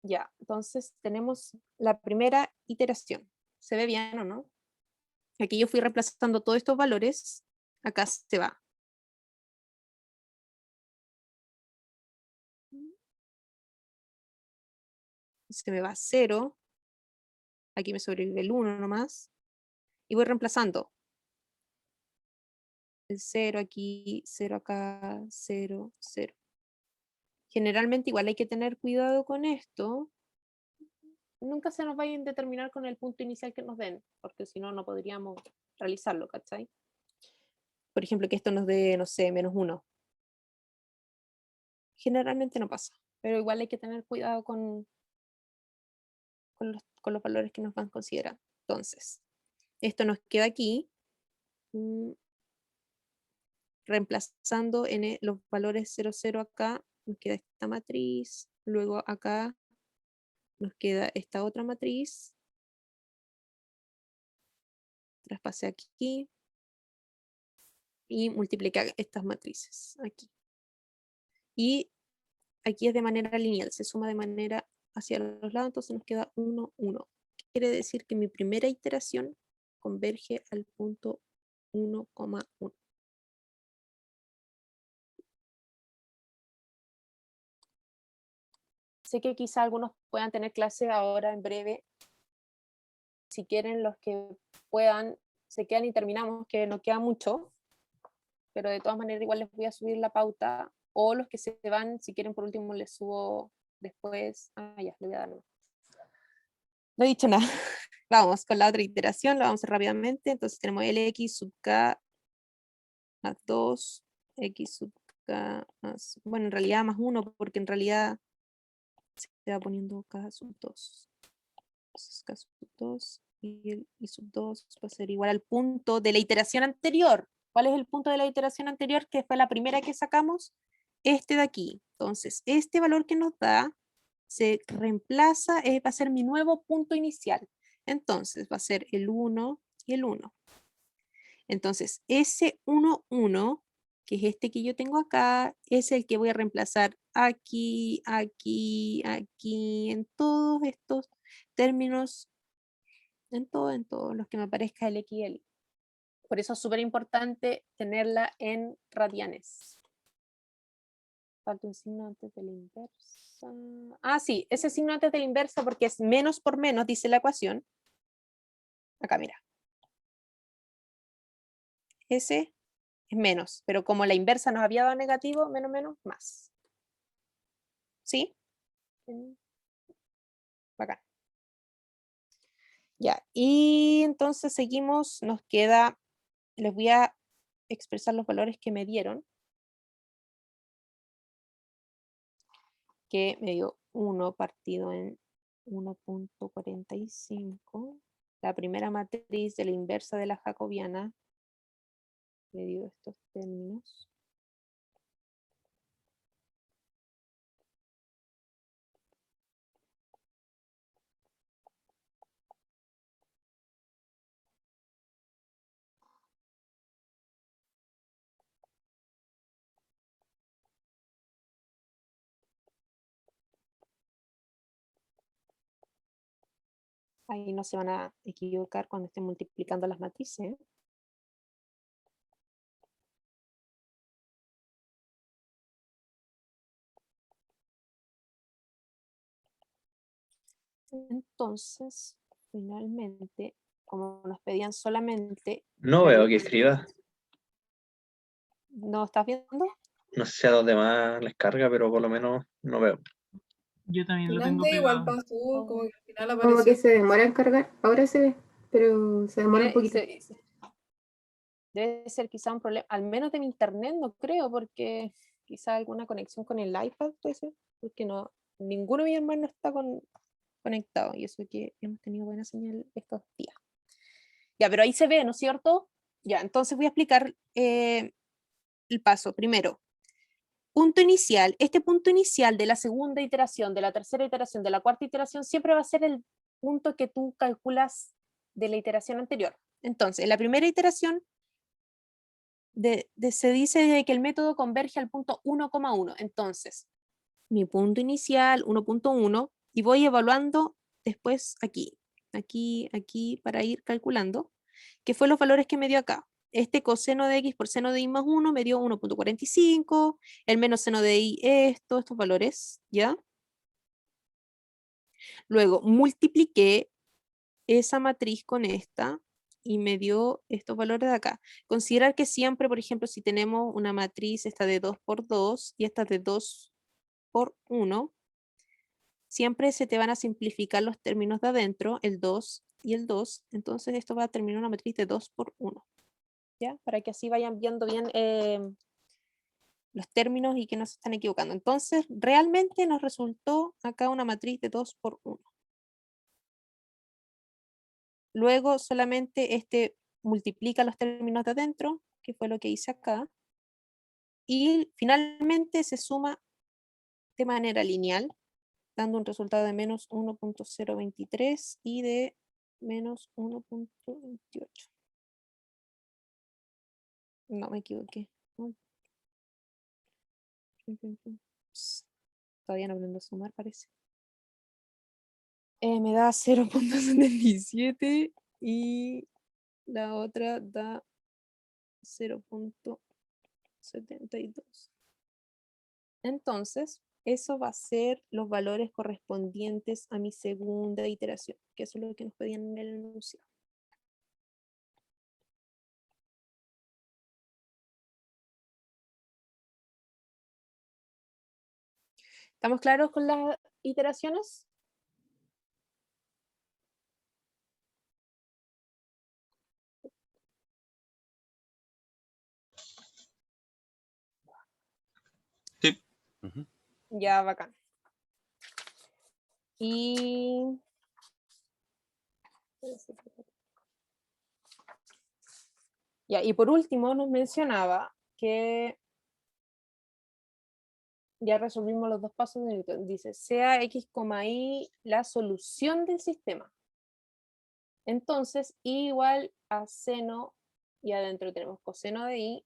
Ya, entonces tenemos la primera iteración. ¿Se ve bien o no? Aquí yo fui reemplazando todos estos valores. Acá se va. Se me va 0. Aquí me sobrevive el 1 nomás. Y voy reemplazando el 0 aquí, 0 acá, 0, 0. Generalmente igual hay que tener cuidado con esto. Nunca se nos vayan a determinar con el punto inicial que nos den, porque si no, no podríamos realizarlo, ¿cachai? Por ejemplo, que esto nos dé, no sé, -1. Generalmente no pasa, pero igual hay que tener cuidado con los valores que nos van considerando. Entonces, esto nos queda aquí, reemplazando en los valores 0, 0 acá, nos queda esta matriz, luego acá nos queda esta otra matriz, traspase aquí, y multiplica estas matrices aquí. Y aquí es de manera lineal, se suma de manera hacia los lados, entonces nos queda 1, 1. Quiere decir que mi primera iteración converge al punto 1,1. Sé que quizá algunos puedan tener clase ahora en breve. Si quieren, los que puedan, se quedan y terminamos, que no queda mucho. Pero de todas maneras igual les voy a subir la pauta. O los que se van, si quieren por último les subo después. Ah, ya, le voy a dar uno. No he dicho nada. Vamos con la otra iteración, lo vamos a hacer rápidamente. Entonces tenemos Lx sub k más 2, x sub k más, bueno, en realidad más 1, porque en realidad se va poniendo k sub 2. Entonces k sub 2 y el y sub 2 va a ser igual al punto de la iteración anterior. ¿Cuál es el punto de la iteración anterior? Que fue la primera que sacamos. Este de aquí. Entonces, este valor que nos da se reemplaza, va a ser mi nuevo punto inicial. Entonces, va a ser el 1 y el 1. Entonces, ese 1, 1, que es este que yo tengo acá, es el que voy a reemplazar aquí, aquí, aquí, en todos estos términos, en todos los que me aparezca el X y el Y. Por eso es súper importante tenerla en radianes. Falta un signo antes de la inversa. Ah, sí, ese signo antes de la inversa porque es menos por menos, dice la ecuación. Acá, mira. Ese es menos, pero como la inversa nos había dado negativo, menos, menos, más. ¿Sí? Bacán. Ya, y entonces seguimos, nos queda, les voy a expresar los valores que me dieron. Que me dio 1 partido en 1.45. La primera matriz de la inversa de la jacobiana me dio estos términos. Ahí no se van a equivocar cuando estén multiplicando las matrices. Entonces, finalmente, como nos pedían solamente... No veo que escriba. ¿No estás viendo? No sé a dónde más les carga, pero por lo menos no veo. Yo también lo tengo Delante igual pegado. pasó, como que al final Como que apareció. se demora en cargar. Ahora se ve, pero se demora un poquito. Debe ser quizá un problema, al menos de mi internet, no creo, porque quizá alguna conexión con el iPad puede ser, porque no, ninguno de mis hermanos está conectado, y eso que hemos tenido buena señal estos días. Ya, pero ahí se ve, ¿no es cierto? Ya, entonces voy a explicar el paso. Primero, punto inicial. Este punto inicial de la segunda iteración, de la tercera iteración, de la cuarta iteración, siempre va a ser el punto que tú calculas de la iteración anterior. Entonces, en la primera iteración, se dice que el método converge al punto 1,1. Entonces, mi punto inicial, 1.1, y voy evaluando después aquí, aquí, aquí, para ir calculando, que fue los valores que me dio acá. Este coseno de x por seno de y más 1 me dio 1.45, el menos seno de y estos valores, ¿ya? Luego multipliqué esa matriz con esta, y me dio estos valores de acá. Considerar que siempre, por ejemplo, si tenemos una matriz, esta de 2 por 2 y esta de 2 por 1, siempre se te van a simplificar los términos de adentro, el 2 y el 2, entonces esto va a terminar una matriz de 2 por 1, ¿ya? Para que así vayan viendo bien los términos y que no se están equivocando. Entonces, realmente nos resultó acá una matriz de 2 por 1. Luego solamente este multiplica los términos de adentro, que fue lo que hice acá, y finalmente se suma de manera lineal, dando un resultado de menos 1.023 y de menos 1.28. No, me equivoqué. Todavía no aprendo a sumar, parece. Me da 0.77 y la otra da 0.72. Entonces, eso va a ser los valores correspondientes a mi segunda iteración, que eso es lo que nos pedían en el enunciado. ¿Estamos claros con las iteraciones? Sí. Ya, bacán. Y... ya, y por último nos mencionaba que ya resolvimos los dos pasos de Newton. Dice, sea x, y la solución del sistema. Entonces, y igual a seno, y adentro tenemos coseno de y.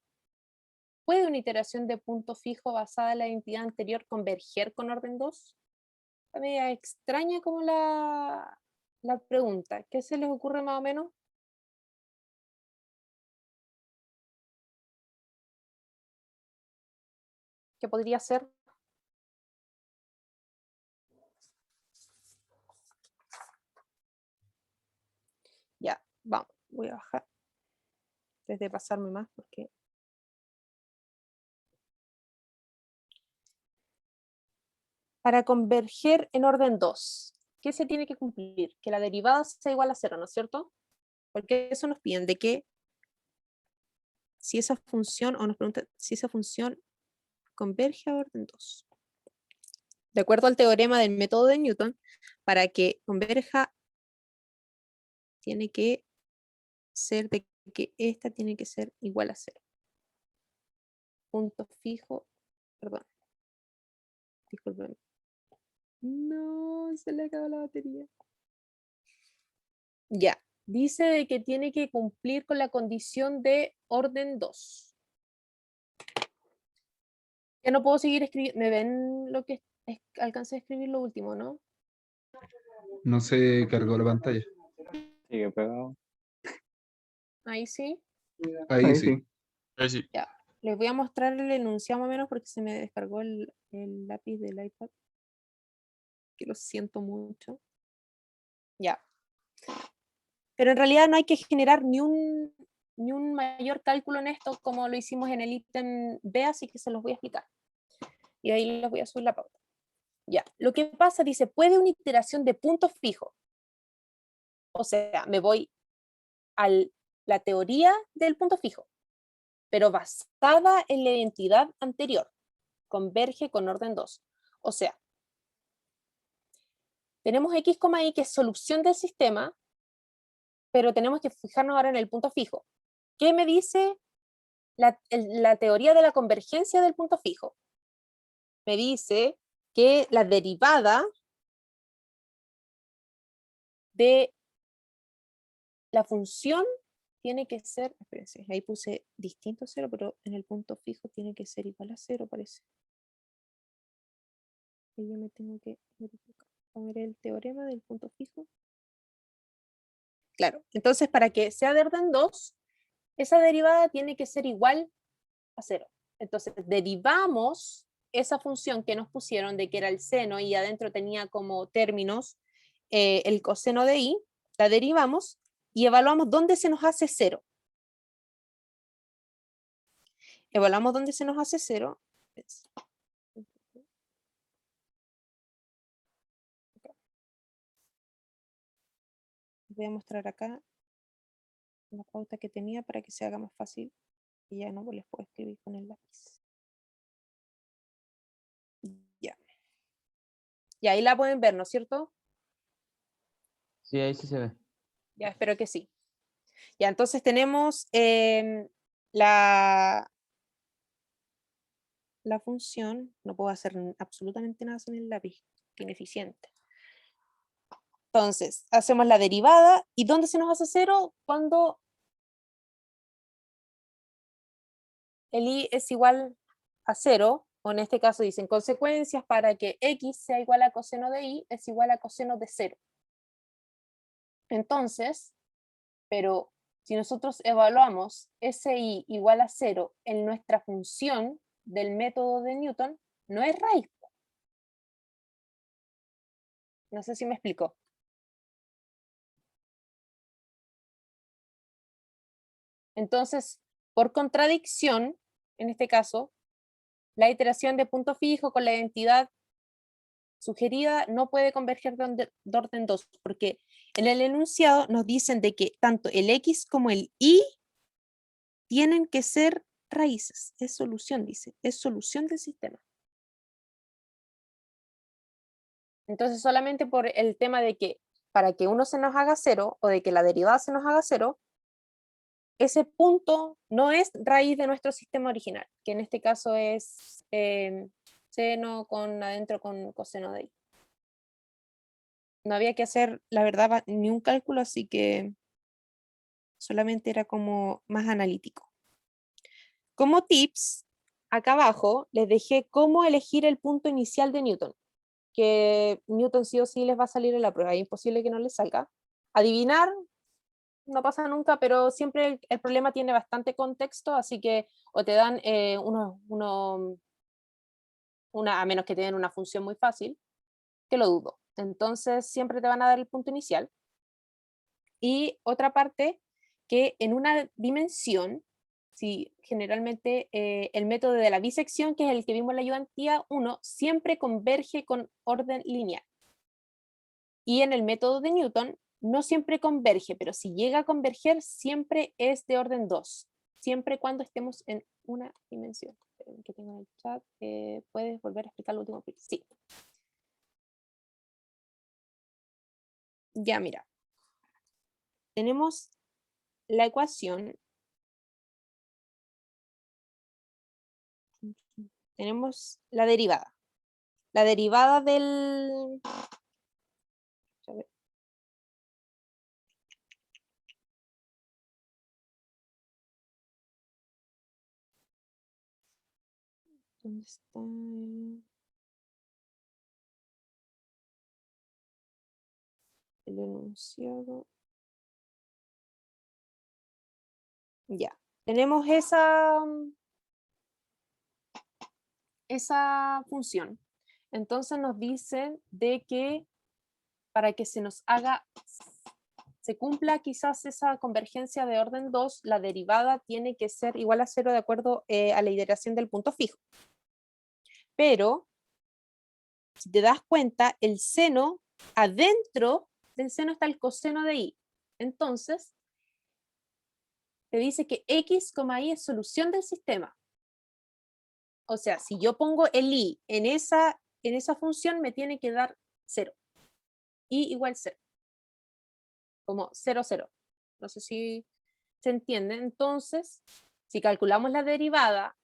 ¿Puede una iteración de punto fijo basada en la identidad anterior converger con orden 2? A mí me extraña como la pregunta. ¿Qué se les ocurre más o menos? ¿Qué podría ser? Ya, vamos, voy a bajar. Antes de pasarme más, porque... Para converger en orden 2, ¿qué se tiene que cumplir? Que la derivada sea igual a 0, ¿no es cierto? Porque eso nos piden de que si esa función, o nos preguntan si esa función converge a orden 2. De acuerdo al teorema del método de Newton, para que converja, tiene que ser de que esta tiene que ser igual a 0. Punto fijo, perdón. Disculpen. No, se le acabó la batería. Ya, dice de que tiene que cumplir con la condición de orden 2. Ya no puedo seguir escribiendo. ¿Me ven lo que alcancé a escribir lo último, no? No se cargó la pantalla. Sigue pegado. Ahí sí. Ahí sí. Ahí sí. Ya. Les voy a mostrar el enunciado más o menos porque se me descargó el lápiz del iPad. Que lo siento mucho. Ya. Pero en realidad no hay que generar ni un mayor cálculo en esto como lo hicimos en el ítem B, así que se los voy a explicar. Y ahí les voy a subir la pauta. Ya, lo que pasa, dice, puede una iteración de punto fijo. O sea, me voy a la teoría del punto fijo, pero basada en la identidad anterior. Converge con orden 2. O sea, tenemos x, y que es solución del sistema, pero tenemos que fijarnos ahora en el punto fijo. ¿Qué me dice la teoría de la convergencia del punto fijo? Me dice que la derivada de la función tiene que ser, espérense, ahí puse distinto a 0, pero en el punto fijo tiene que ser igual a 0, parece. Y yo me tengo que verificar. Poner el teorema del punto fijo. Claro, entonces para que sea de orden 2, esa derivada tiene que ser igual a 0. Entonces derivamos esa función que nos pusieron de que era el seno y adentro tenía como términos el coseno de y, la derivamos y evaluamos dónde se nos hace 0. Evaluamos dónde se nos hace 0. Voy a mostrar acá la pauta que tenía para que se haga más fácil y ya no les puedo escribir con el lápiz. Ya. Y ahí la pueden ver, ¿no es cierto? Sí, ahí sí se ve. Ya, espero que sí. Ya, entonces tenemos la función, no puedo hacer absolutamente nada sin el lápiz, qué ineficiente. Entonces, hacemos la derivada, ¿y dónde se nos hace 0? Cuando el i es igual a 0, o en este caso dicen consecuencias para que x sea igual a coseno de i es igual a coseno de 0. Entonces, pero si nosotros evaluamos ese i igual a 0 en nuestra función del método de Newton, no es raíz. No sé si me explico. Entonces, por contradicción, en este caso, la iteración de punto fijo con la identidad sugerida no puede converger de orden 2, porque en el enunciado nos dicen de que tanto el x como el y tienen que ser raíces. Es solución, dice, es solución del sistema. Entonces, solamente por el tema de que para que uno se nos haga 0 o de que la derivada se nos haga 0, ese punto no es raíz de nuestro sistema original, que en este caso es seno con adentro con coseno de i. No había que hacer, la verdad, ni un cálculo, así que solamente era como más analítico. Como tips, acá abajo les dejé cómo elegir el punto inicial de Newton, que Newton sí o sí les va a salir en la prueba, es imposible que no les salga. Adivinar no pasa nunca, pero siempre el problema tiene bastante contexto, así que o te dan a menos que te den una función muy fácil, que lo dudo. Entonces siempre te van a dar el punto inicial. Y otra parte, que en una dimensión, si generalmente el método de la bisección, que es el que vimos en la ayudantía 1, siempre converge con orden lineal. Y en el método de Newton, no siempre converge, pero si llega a converger, siempre es de orden 2, siempre cuando estemos en una dimensión. Que tengo en el chat, ¿puedes volver a explicar lo último, please? Sí. Ya, mira. Tenemos la ecuación. Tenemos la derivada. La derivada del... A ver. ¿Dónde está el enunciado? Ya. Tenemos esa función. Entonces nos dice de que para que se cumpla quizás esa convergencia de orden 2, la derivada tiene que ser igual a 0 de acuerdo a la iteración del punto fijo. Pero, si te das cuenta, el seno, adentro del seno está el coseno de i. Entonces, te dice que x, y es solución del sistema. O sea, si yo pongo el i en esa función, me tiene que dar 0. I igual 0. Como 0, 0. No sé si se entiende. Entonces, si calculamos la derivada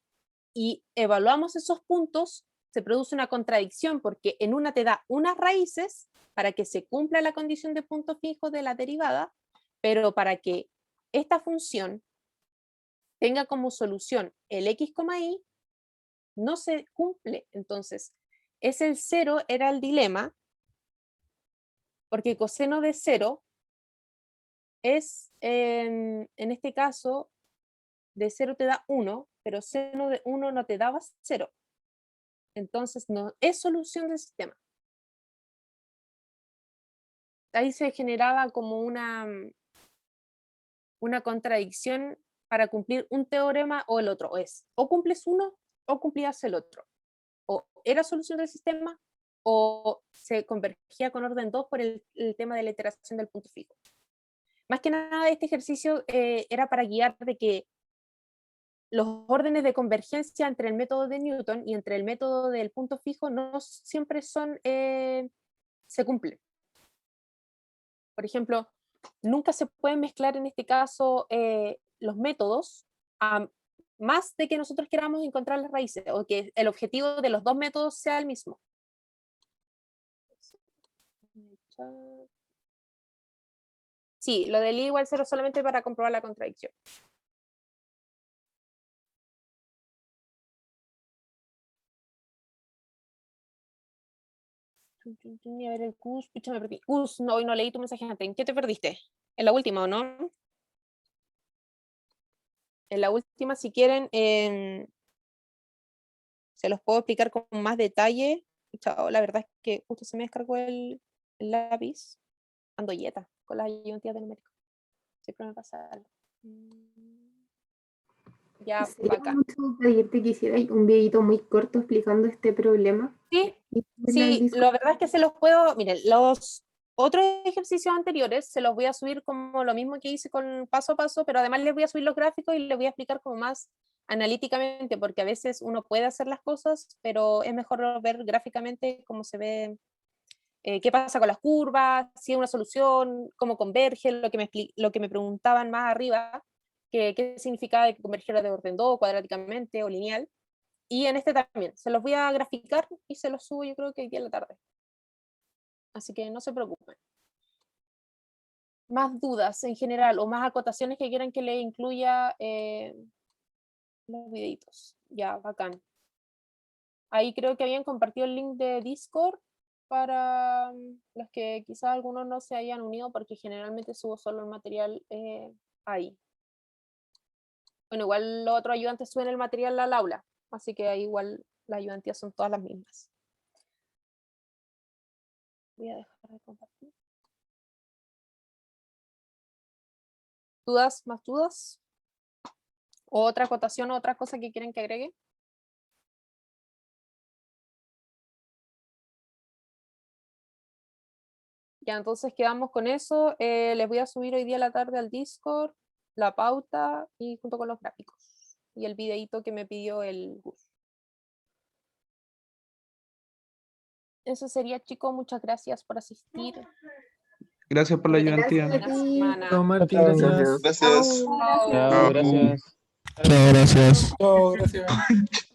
y evaluamos esos puntos, se produce una contradicción porque en una te da unas raíces para que se cumpla la condición de punto fijo de la derivada, pero para que esta función tenga como solución el x, y, no se cumple. Entonces, el 0 era el dilema, porque coseno de 0 es, en este caso, de 0 te da 1, pero seno de 1 no te daba 0. Entonces, no es solución del sistema. Ahí se generaba como una una contradicción para cumplir un teorema o el otro. O cumples uno o cumplías el otro. O era solución del sistema o se convergía con orden 2 por el tema de la iteración del punto fijo. Más que nada este ejercicio era para guiar de que los órdenes de convergencia entre el método de Newton y entre el método del punto fijo no siempre se cumplen. Por ejemplo, nunca se pueden mezclar en este caso los métodos a más de que nosotros queramos encontrar las raíces o que el objetivo de los dos métodos sea el mismo. Sí, lo del i igual 0 solamente para comprobar la contradicción. A ver el Gus, pucha, me perdí. Gus, no, hoy no leí tu mensaje antes. ¿En qué te perdiste? En la última, ¿o no? En la última, si quieren, se los puedo explicar con más detalle. Pucha, la verdad es que justo se me descargó el lápiz. Ando yeta con las ayudantías de numérico. Siempre me pasa algo. Ya, Sería bacán. mucho pedirte que hicieras un videito muy corto explicando este problema. Sí, Y ponerlo en el sí, Discord. la verdad es que se los puedo, miren, los otros ejercicios anteriores se los voy a subir como lo mismo que hice con paso a paso, pero además les voy a subir los gráficos y les voy a explicar como más analíticamente, porque a veces uno puede hacer las cosas, pero es mejor ver gráficamente cómo se ve, qué pasa con las curvas, si es una solución, cómo converge, lo que me preguntaban más arriba, qué significaba que convergiera de orden 2, cuadráticamente o lineal. Y en este también, se los voy a graficar y se los subo yo creo que hoy día en la tarde. Así que no se preocupen. Más dudas en general o más acotaciones que quieran que le incluya los videitos. Ya, bacán. Ahí creo que habían compartido el link de Discord para los que quizás algunos no se hayan unido porque generalmente subo solo el material ahí. Bueno, igual los otros ayudantes suben el material al aula. Así que ahí igual las ayudantías son todas las mismas. Voy a dejar de compartir. ¿Dudas? ¿Más dudas? ¿O otra acotación o otra cosa que quieren que agregue? Ya, entonces quedamos con eso. Les voy a subir hoy día a la tarde al Discord la pauta y junto con los gráficos. Y el videíto que me pidió el Gus. Eso sería, chicos. Muchas gracias por asistir. Gracias por la ayudantía. Buena semana. Chao, Martín, gracias. Gracias. Chao. Chao, gracias. Chao, gracias. Chao, gracias.